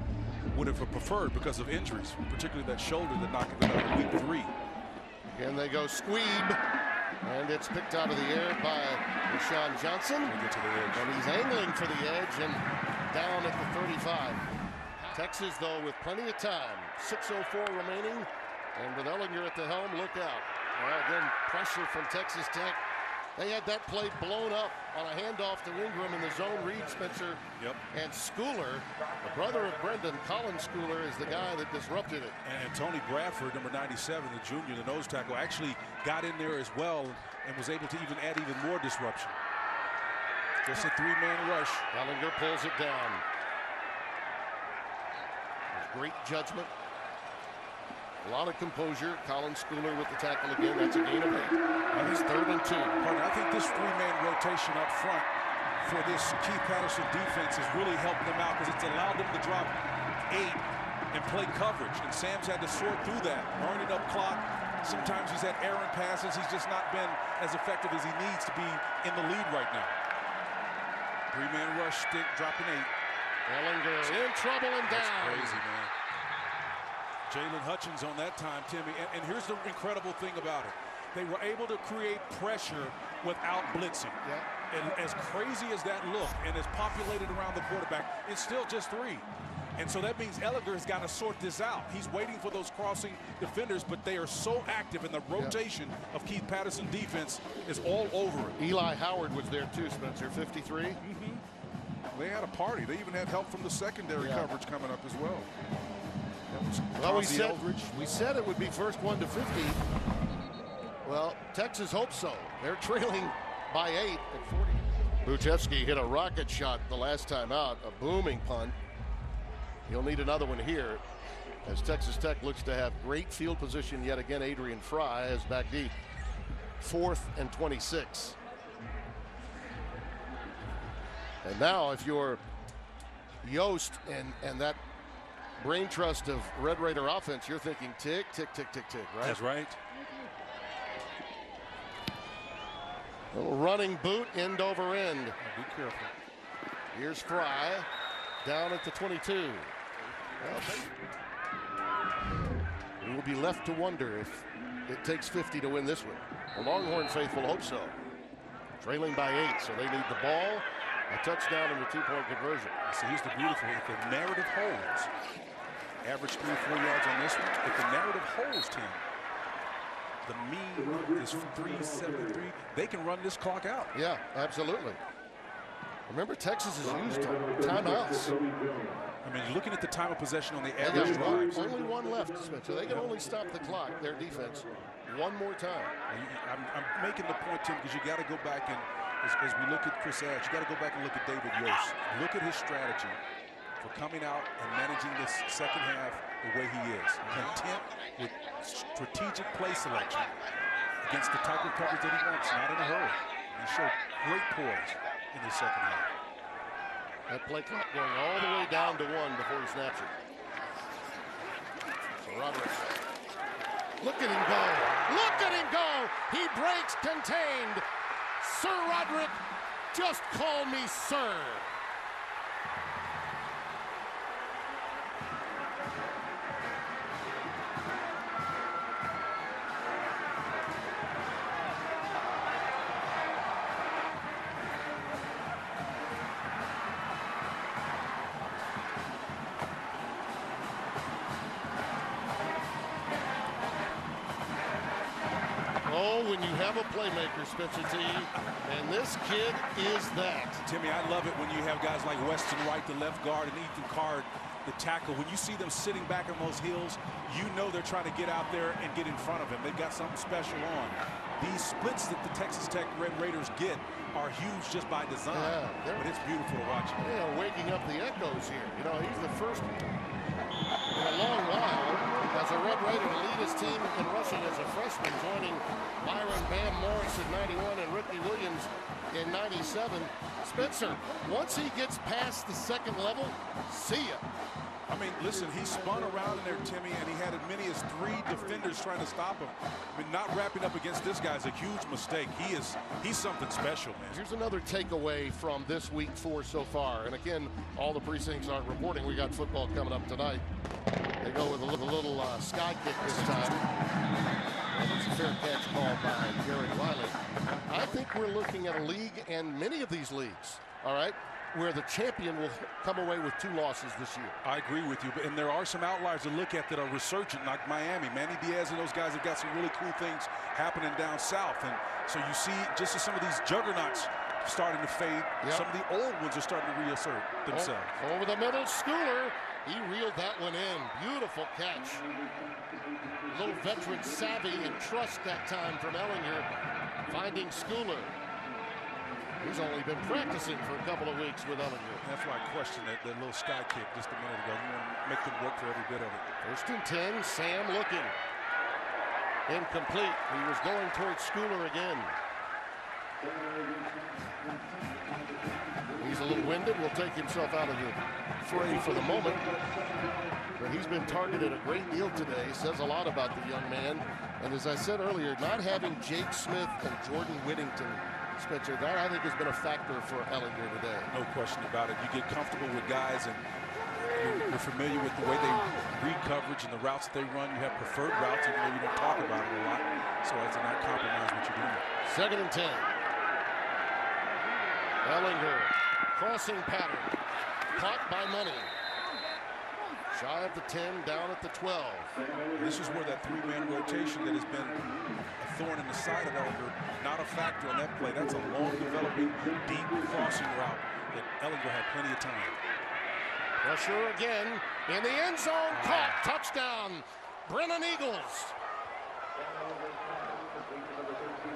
would have preferred because of injuries, particularly that shoulder that knocked him out in week 3. And they go squeeb, and it's picked out of the air by Deshaun Johnson. Get to the edge. And he's angling for the edge and down at the 35. Texas, though, with plenty of time. 6:04 remaining, and with Ehlinger at the helm, look out. Well, again, pressure from Texas Tech. They had that play blown up on a handoff to Ingram in the zone read, Spencer. And Schooler, the brother of Brendan, Colin Schooler, is the guy that disrupted it. And Tony Bradford, number 97, the junior, the nose tackle, actually got in there as well and was able to add even more disruption. Just a 3-man rush. Ehlinger pulls it down. Great judgment. A lot of composure. Colin Schooler with the tackle again. That's a gain of 8. And it's 3rd and 2. I think this 3-man rotation up front for this Keith Patterson defense has really helped them out because it's allowed them to drop 8 and play coverage. And Sam's had to sort through that, burning up clock. Sometimes he's had errant passes. He's just not been as effective as he needs to be in the lead right now. 3-man rush, stick, dropping 8. Ehlinger in trouble and down. That's crazy, man. Jalen Hutchins on that time, Timmy. And here's the incredible thing about it. They were able to create pressure without blitzing. And as crazy as that looked and as populated around the quarterback, it's still just 3. And so that means Ehlinger has got to sort this out. He's waiting for those crossing defenders, but they are so active, and the rotation of Keith Patterson defense is all over it. Eli Howard was there too, Spencer, 53. They had a party. They even had help from the secondary coverage coming up as well. Well, we said it would be first 1 to 50. Well, Texas hopes so. They're trailing by 8 at 40. Buchevsky hit a rocket shot the last time out, a booming punt. He'll need another one here as Texas Tech looks to have great field position yet again. Adrian Fry is back deep. 4th and 26. And now if you're Yost and that brain trust of Red Raider offense, you're thinking tick, tick, tick, tick, tick, right? That's right. A little running boot, end over end. Be careful. Here's Fry down at the 22. Well, we will be left to wonder if it takes 50 to win this one. The Longhorn faithful hope so. Trailing by 8, so they need the ball. A touchdown and a 2-point conversion. So here's the beautiful, if the narrative holds, average 3-4 yards on this one. If the narrative holds, Tim, the mean is 3.73. They can run this clock out. Yeah, absolutely. Remember, Texas has used timeouts. I mean, looking at the time of possession on the average drives. Only 1 left, Spencer. They can only stop the clock, their defense, one more time. I'm making the point, Tim, because you got to go back and, as we look at Chris Ash, you got to go back and look at David Yost. Look at his strategy for coming out and managing this second half the way he is. Content with strategic play selection against the type of coverage that he wants, not in a hurry. He showed great poise in the second half. That play clock going all the way down to 1 before he snaps it. So Roderick. Look at him go. Look at him go. He breaks contained. Sir Roderick, just call me sir. Oh, when you have a playmaker, Spencer T, and this kid is that. Timmy, I love it when you have guys like Weston Wright, the left guard, and Ethan Card, the tackle. When you see them sitting back on those heels, you know they're trying to get out there and get in front of him. They've got something special on. These splits that the Texas Tech Red Raiders get are huge just by design, but it's beautiful to watch. They are waking up the echoes here. You know, he's the first in a long while as a Red Raider to lead his team in rushing as a freshman, joining Byron Bam Morris in 91 and Ricky Williams in 97. Spencer, once he gets past the second level, see ya. I mean, listen, he spun around in there, Timmy, and he had as many as 3 defenders trying to stop him. I mean, not wrapping up against this guy is a huge mistake. He's something special, man. Here's another takeaway from this week 4 so far. And again, all the precincts aren't reporting. We got football coming up tonight. They go with a little sky kick this time. And it's a fair catch call by Gary Wiley. I think we're looking at a league, and many of these leagues, all right, where the champion will come away with 2 losses this year. I agree with you, and there are some outliers to look at that are resurgent, like Miami. Manny Diaz and those guys have got some really cool things happening down south. And so you see just as some of these juggernauts starting to fade, some of the old ones are starting to reassert themselves. Over the middle, Schooler. He reeled that one in. Beautiful catch. A little veteran savvy and trust that time from Ehlinger, finding Schooler. He's only been practicing for a couple of weeks with Ehlinger. That's why I questioned that little sky kick just a minute ago. You want to make them work for every bit of it. 1st and 10, Sam looking. Incomplete. He was going towards Schooler again. He's a little winded. Will take himself out of the fray for the moment. But he's been targeted a great deal today. Says a lot about the young man. And as I said earlier, not having Jake Smith and Jordan Whittington, Spencer, that I think has been a factor for Ehlinger today. No question about it. You get comfortable with guys and you're familiar with the way they read coverage and the routes that they run. You have preferred routes, even though you don't talk about it a lot. So as to not compromise what you're doing. 2nd and 10. Ehlinger, crossing pattern. Caught by Money. Shy of the 10, down at the 12. This is where that 3-man rotation that has been a thorn in the side of Ehlinger, not a factor on that play. That's a long developing, deep crossing route that Ehlinger had plenty of time. Pressure again in the end zone. Caught. Touchdown. Brennan Eagles.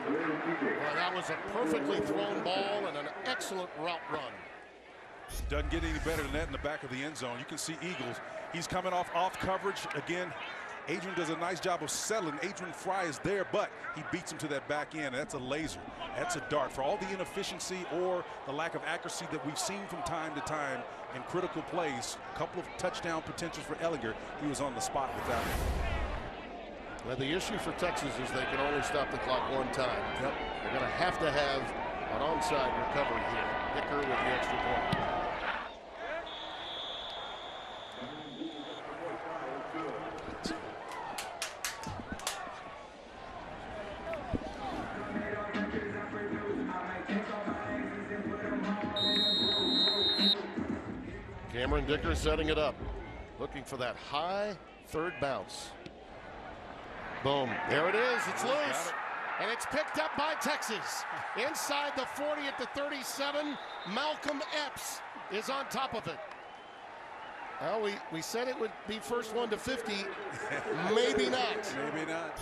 Well, that was a perfectly thrown ball and an excellent route run. Doesn't get any better than that in the back of the end zone. You can see Eagles. He's coming off coverage. Again, Adrian does a nice job of settling. Adrian Fry is there, but he beats him to that back end. That's a laser. That's a dart. For all the inefficiency or the lack of accuracy that we've seen from time to time in critical plays, a couple of touchdown potentials for Ehlinger, he was on the spot with that one. Well, the issue for Texas is they can only stop the clock 1 time. They're going to have an onside recovery here. Dicker with the extra point. Cameron Dicker setting it up, looking for that high 3rd bounce. Boom, there it is, it's loose, and it's picked up by Texas. Inside the 40 at the 37, Malcolm Epps is on top of it. Well, we said it would be first one to 50, maybe not. Maybe not.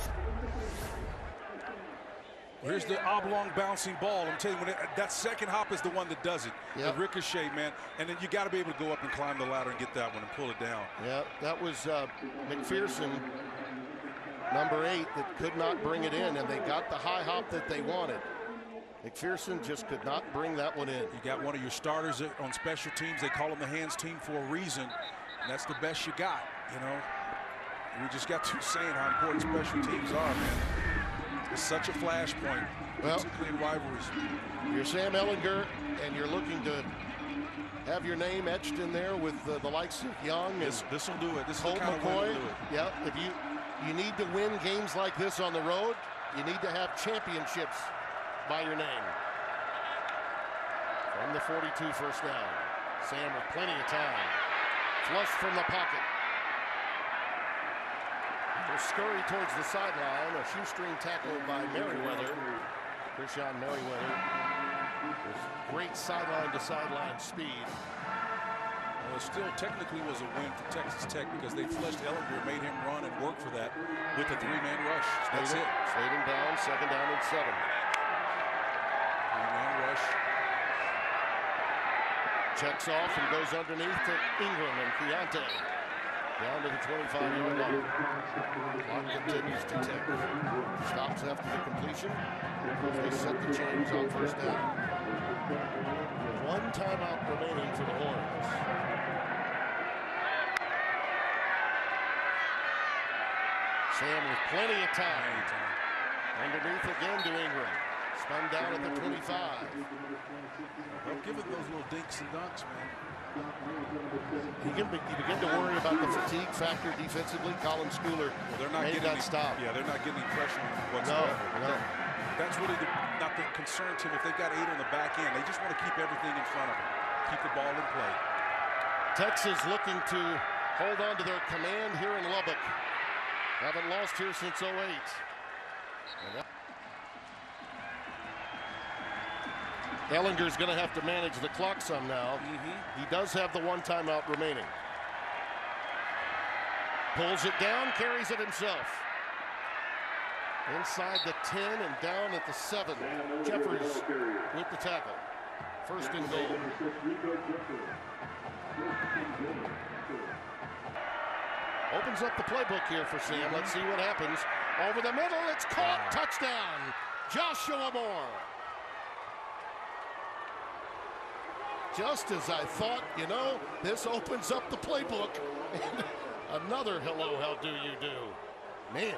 Here's the oblong bouncing ball. I'm telling you, that second hop is the one that does it. Yep. The ricochet, man. And then you got to be able to go up and climb the ladder and get that one and pull it down. Yeah, that was McPherson, number 8, that could not bring it in, and they got the high hop that they wanted. McPherson just could not bring that one in. You got one of your starters on special teams. They call them the hands team for a reason. And that's the best you got, you know. We just got to saying how important special teams are, man. It's such a flashpoint. Well, in rivalries. You're Sam Ehlinger, and you're looking to have your name etched in there with the likes of Young and This will do it. This is Colt the kind McCoy. of way to do it. Yeah, if you need to win games like this on the road, you need to have championships by your name. From the 42, first down. Sam with plenty of time. Flush from the pocket. Will scurry towards the sideline. A shoestring tackle by Merriweather. Krishan Merriweather with great sideline-to-sideline speed. Well, it still technically was a win for Texas Tech because they flushed Ehlinger, made him run and work for that with a 3-man rush. That's it. Stayed him down, 2nd down and 7. 3-man rush. Checks off and goes underneath to Ingram and Keontae. Down to the 25-yard line. Clock continues to tick. Stops after the completion. They set the chains on first down. 1 timeout remaining for the Horns. Sam with plenty of time. Underneath again to Ingram. Spun down at the 25. Don't give it those little dinks and dunks, man. You begin to worry about the fatigue factor defensively. Colin Schooler made that stop. Yeah, they're not getting any pressure on them whatsoever. No. That's really not the concern, Tim. If they've got 8 on the back end, they just want to keep everything in front of them. Keep the ball in play. Texas looking to hold on to their command here in Lubbock. Haven't lost here since 08. Ehlinger's going to have to manage the clock some now. He does have the 1 timeout remaining. Pulls it down, carries it himself. Inside the 10 and down at the 7. Jeffers with the tackle. 1st and goal. Opens up the playbook here for Sam. Let's see what happens. Over the middle, it's caught. Touchdown, Joshua Moore. Just as I thought, you know, this opens up the playbook. Another hello, how do you do? Man.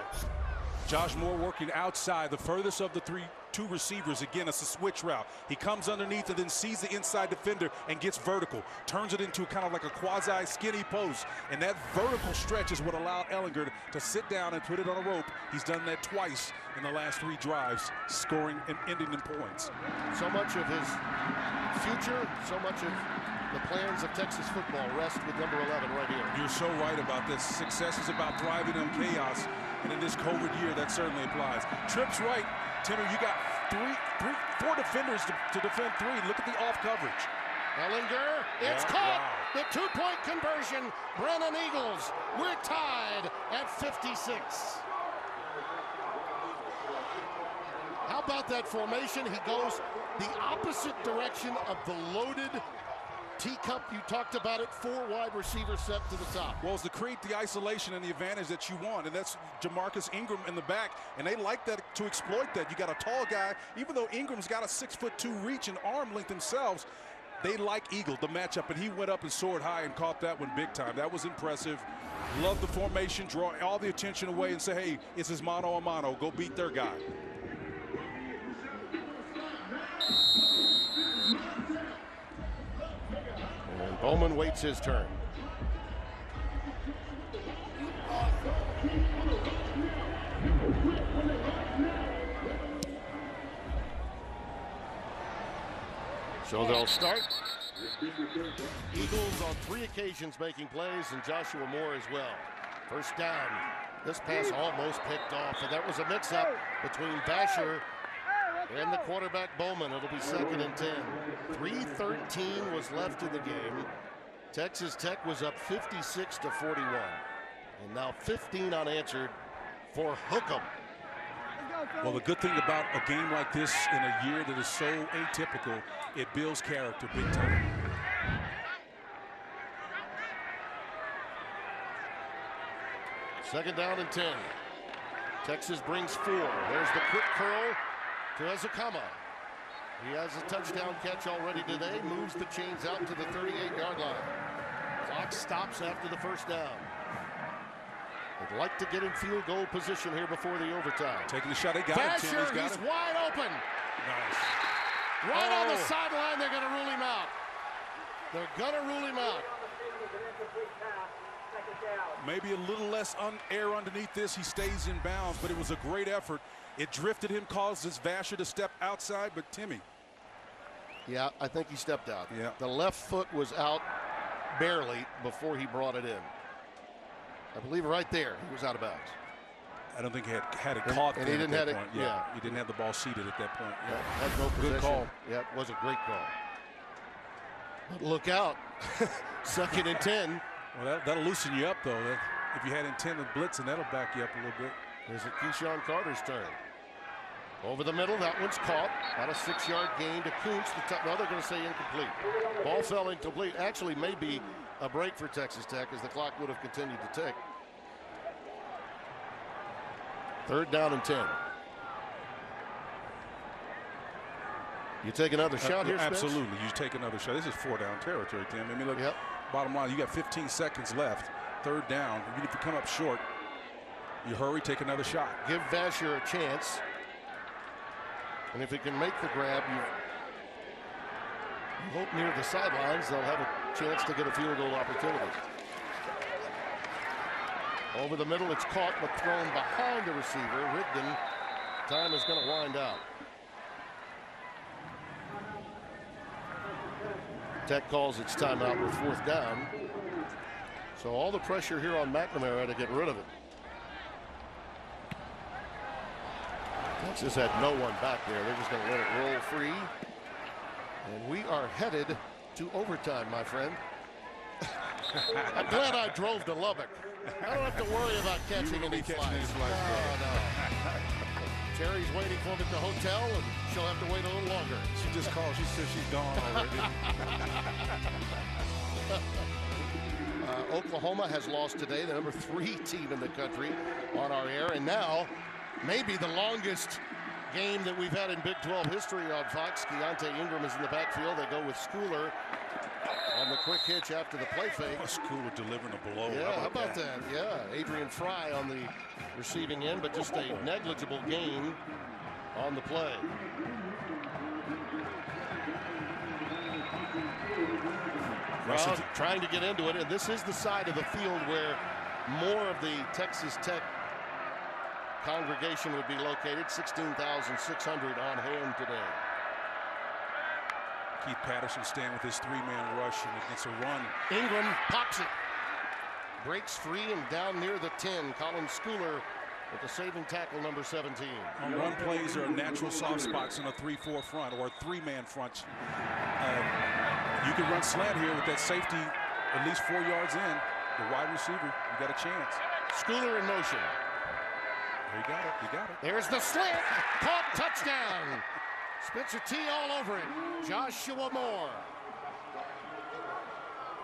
Josh Moore working outside, the furthest of the 2 receivers. Again, it's a switch route. He comes underneath and then sees the inside defender and gets vertical. Turns it into kind of like a quasi-skinny post. And that vertical stretch is what allowed Ehlinger to sit down and put it on a rope. He's done that twice in the last 3 drives, scoring and ending in points. So much of his future, so much of the plans of Texas football rest with number 11 right here. You're so right about this. Success is about thriving in chaos. And in this COVID year, that certainly applies. Tripp's right. Timmy, you got 4 defenders to defend 3. Look at the off coverage. Ehlinger, it's caught. Wow. The 2-point conversion. Brennan Eagles, we're tied at 56. How about that formation? He goes the opposite direction of the loaded teacup. You talked about it, 4 wide receivers set to the top. Well, it's to create the isolation and the advantage that you want, and that's Jamarcus Ingram in the back, and they like that to exploit that. You got a tall guy, even though Ingram's got a 6'2" reach and arm length themselves, they like Eagle, the matchup, and he went up and soared high and caught that one big time. That was impressive. Love the formation, draw all the attention away and say, hey, it's his mano a mano, go beat their guy. And Bowman waits his turn. So they'll start. Eagles on 3 occasions making plays, and Joshua Moore as well. First down. This pass almost picked off, and that was a mix-up between Basher and the quarterback Bowman. It'll be 2nd and 10. 3:13 was left in the game. Texas Tech was up 56-41. And now 15 unanswered for Hookham. Well, the good thing about a game like this in a year that is so atypical, it builds character big time. Second down and 10. Texas brings 4. There's the quick curl to Ezekama. He has a touchdown catch already today. Moves the chains out to the 38-yard line. Clock stops after the first down. They'd like to get in field goal position here before the overtime. Taking the shot. They got him, Tim. He's wide open. Nice. Right on the sideline, they're going to rule him out. They're going to rule him out. Maybe a little less air underneath this. He stays in bounds, but it was a great effort. It drifted him, caused his Vasher to step outside, but Timmy. Yeah, I think he stepped out. Yeah. The left foot was out barely before he brought it in. I believe right there he was out of bounds. I don't think he had it caught. And he didn't have it. Yeah, he didn't have the ball seated at that point. Yeah, had no possession. Good call. Yeah, it was a great call. But look out, 2nd and 10. Well, that'll loosen you up though. If you had intended blitz, and that'll back you up a little bit. Here's it Keyshawn Carter's turn. Over the middle, that one's caught. About a 6-yard gain to Kuntz. No, they're going to say incomplete. Ball fell incomplete. Actually, maybe a break for Texas Tech as the clock would have continued to tick. 3rd down and 10. You take another shot here, Spence? Absolutely. You take another shot. This is 4-down territory, Tim. I mean, look, yep. Bottom line, you got 15 seconds left. 3rd down. Even if you come up short, you hurry, take another shot. Give Vasher a chance. And if he can make the grab, you hope near the sidelines they'll have a chance to get a field goal opportunity. Over the middle, it's caught but thrown behind the receiver. Rigdon, time is going to wind out. Tech calls its timeout with 4th down. So all the pressure here on McNamara to get rid of it. Texas had no one back there. They're just going to let it roll free. And we are headed to overtime, my friend. I'm glad I drove to Lubbock. I don't have to worry about catching any flights. No. Terry's waiting for me at the hotel, and she'll have to wait a little longer. She just called. She said she's gone already. Oklahoma has lost today, the number 3 team in the country on our air, and now maybe the longest game that we've had in Big 12 history on Fox. Keontae Ingram is in the backfield. They go with Schooler on the quick hitch after the play fake. Schooler delivering a blow. Yeah, how about that? Yeah, Adrian Fry on the receiving end, but just a negligible gain on the play. Crowd trying to get into it, and this is the side of the field where more of the Texas Tech congregation would be located. 16,600 on hand today. Keith Patterson staying with his 3-man rush, and it gets a run. Ingram pops it. Breaks free and down near the 10. Colin Schooler with the saving tackle, number 17. On run plays, there are natural soft spots in a 3-4 front or a 3-man front. You can run slant here with that safety at least 4 yards in. The wide receiver, you got a chance. Schooler in motion. He got it. He got it. There's the slant. Caught, touchdown. Spencer T all over it. Joshua Moore.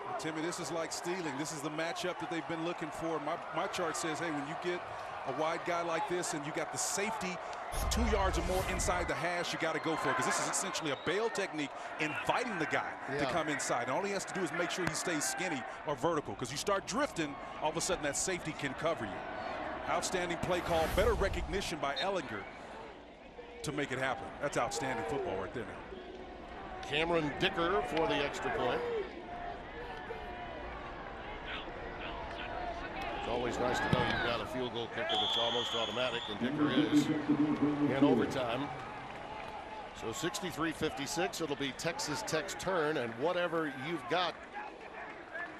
Well, Timmy, this is like stealing. This is the matchup that they've been looking for. My chart says, hey, when you get a wide guy like this and you got the safety 2 yards or more inside the hash, you got to go for it, because this is essentially a bail technique, inviting the guy to come inside. And all he has to do is make sure he stays skinny or vertical, because you start drifting, all of a sudden that safety can cover you. Outstanding play call, better recognition by Ehlinger to make it happen. That's outstanding football right there now. Cameron Dicker for the extra point. It's always nice to know you've got a field goal kicker that's almost automatic, and Dicker is in overtime. So 63-56, it'll be Texas Tech's turn, and whatever you've got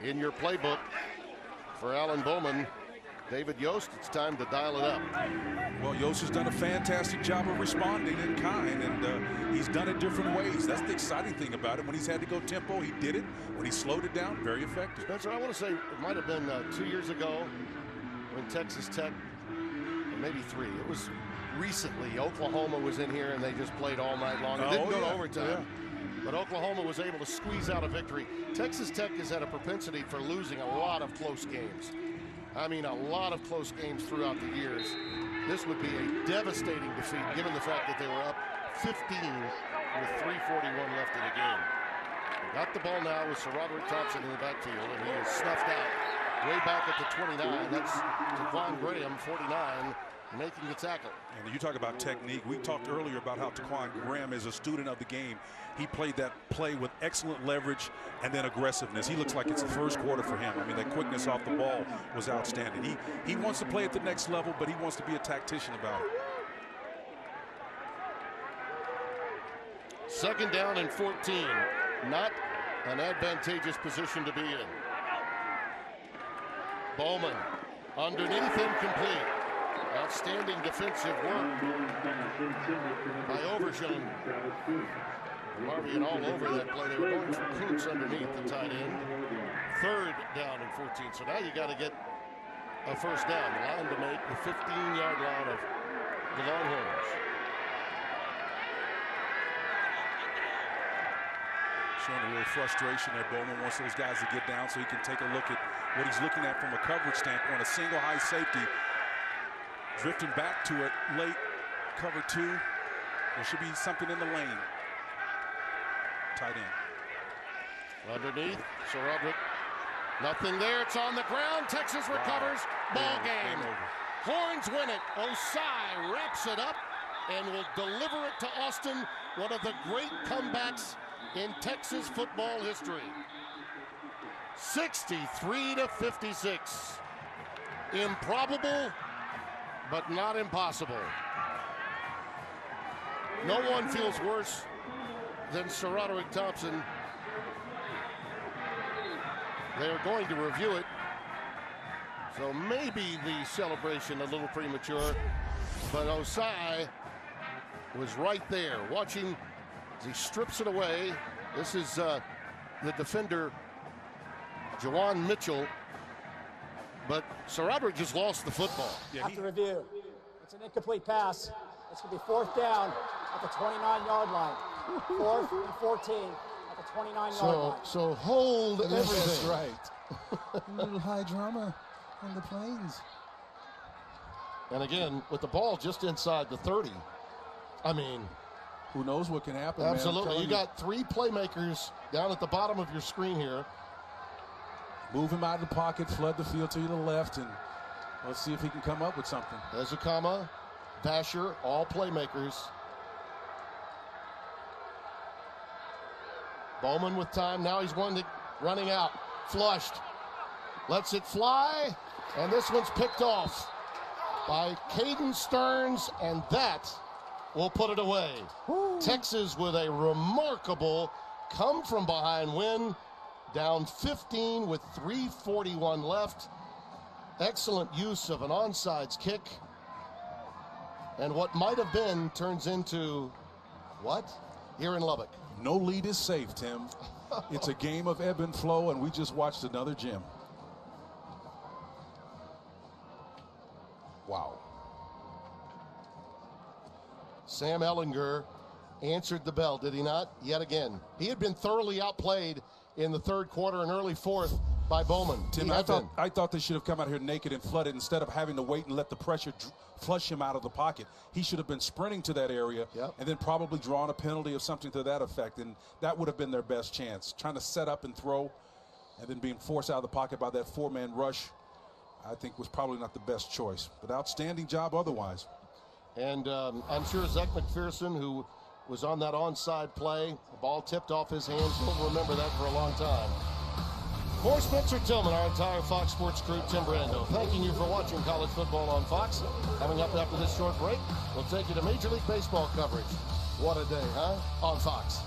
in your playbook for Alan Bowman, David Yost, it's time to dial it up. Well, Yost has done a fantastic job of responding in kind, and he's done it different ways. That's the exciting thing about it. When he's had to go tempo, he did it. When he slowed it down, very effective. Spencer, I want to say it might have been 2 years ago when Texas Tech maybe 3. It was recently. Oklahoma was in here and they just played all night long. It didn't go to overtime. But Oklahoma was able to squeeze out a victory. Texas Tech has had a propensity for losing a lot of close games. I mean, a lot of close games throughout the years. This would be a devastating defeat given the fact that they were up 15 with 3:41 left in the game. Got the ball now with Sir Roderick Thompson in the backfield, and he is snuffed out way back at the 29. That's Taquan Graham, 49, making the tackle. And you talk about technique. We talked earlier about how Taquan Graham is a student of the game. He played that play with excellent leverage and then aggressiveness. He looks like it's the first quarter for him. I mean, that quickness off the ball was outstanding. He wants to play at the next level, but he wants to be a tactician about it. 2nd down and 14. Not an advantageous position to be in. Bowman underneath, incomplete. Outstanding defensive work by Overshown. Harvey and all over that play. They were going for Coots underneath the tight end. 3rd down and 14. So now you got to get a first down. The line to make the 15-yard line of the Longhorns. Showing a little frustration there. Bowman wants those guys to get down so he can take a look at what he's looking at from a coverage standpoint. A single high safety. Drifting back to it late. Cover 2. There should be something in the lane. Tight end. Underneath, Sir Roderick. Nothing there. It's on the ground. Texas recovers. Ball game. Horns win it. Osai wraps it up and will deliver it to Austin. One of the great comebacks in Texas football history. 63-56. Improbable, but not impossible. No one feels worse than Sir Roderick Thompson. They're going to review it. So maybe the celebration a little premature, but Osai was right there watching as he strips it away. This is the defender, Jawan Mitchell, but Sir Roderick just lost the football. After review, it's an incomplete pass. It's going to be 4th down at the 29-yard line. 4th and 14 at the 29-yard line. So hold everything. That's right. A little high drama on the plains. And again, with the ball just inside the 30. I mean, who knows what can happen? Absolutely. You got 3 playmakers down at the bottom of your screen here. Move him out of the pocket, flood the field to the left, and let's see if he can come up with something. Ezekama, Basher, all playmakers. Bowman with time. Now he's running out. Flushed. Lets it fly. And this one's picked off by Caden Stearns, and that will put it away. Woo. Texas with a remarkable come-from-behind win. Down 15 with 3:41 left. Excellent use of an onside kick. And what might have been turns into what? Here in Lubbock. No lead is safe, Tim. It's a game of ebb and flow, and we just watched another gem. Wow. Sam Ehlinger answered the bell, did he not? Yet again. He had been thoroughly outplayed in the 3rd quarter and early 4th by Bowman. Tim, I thought they should have come out here naked and flooded instead of having to wait and let the pressure flush him out of the pocket. He should have been sprinting to that area and then probably drawn a penalty or something to that effect, and that would have been their best chance. Trying to set up and throw and then being forced out of the pocket by that 4-man rush, I think was probably not the best choice. But outstanding job otherwise. And I'm sure Zach McPherson, who was on that onside play, the ball tipped off his hands, he'll remember that for a long time. For Spencer Tillman, our entire Fox Sports crew, Tim Brando, thanking you for watching college football on Fox. Coming up after this short break, we'll take you to Major League Baseball coverage. What a day, huh? On Fox.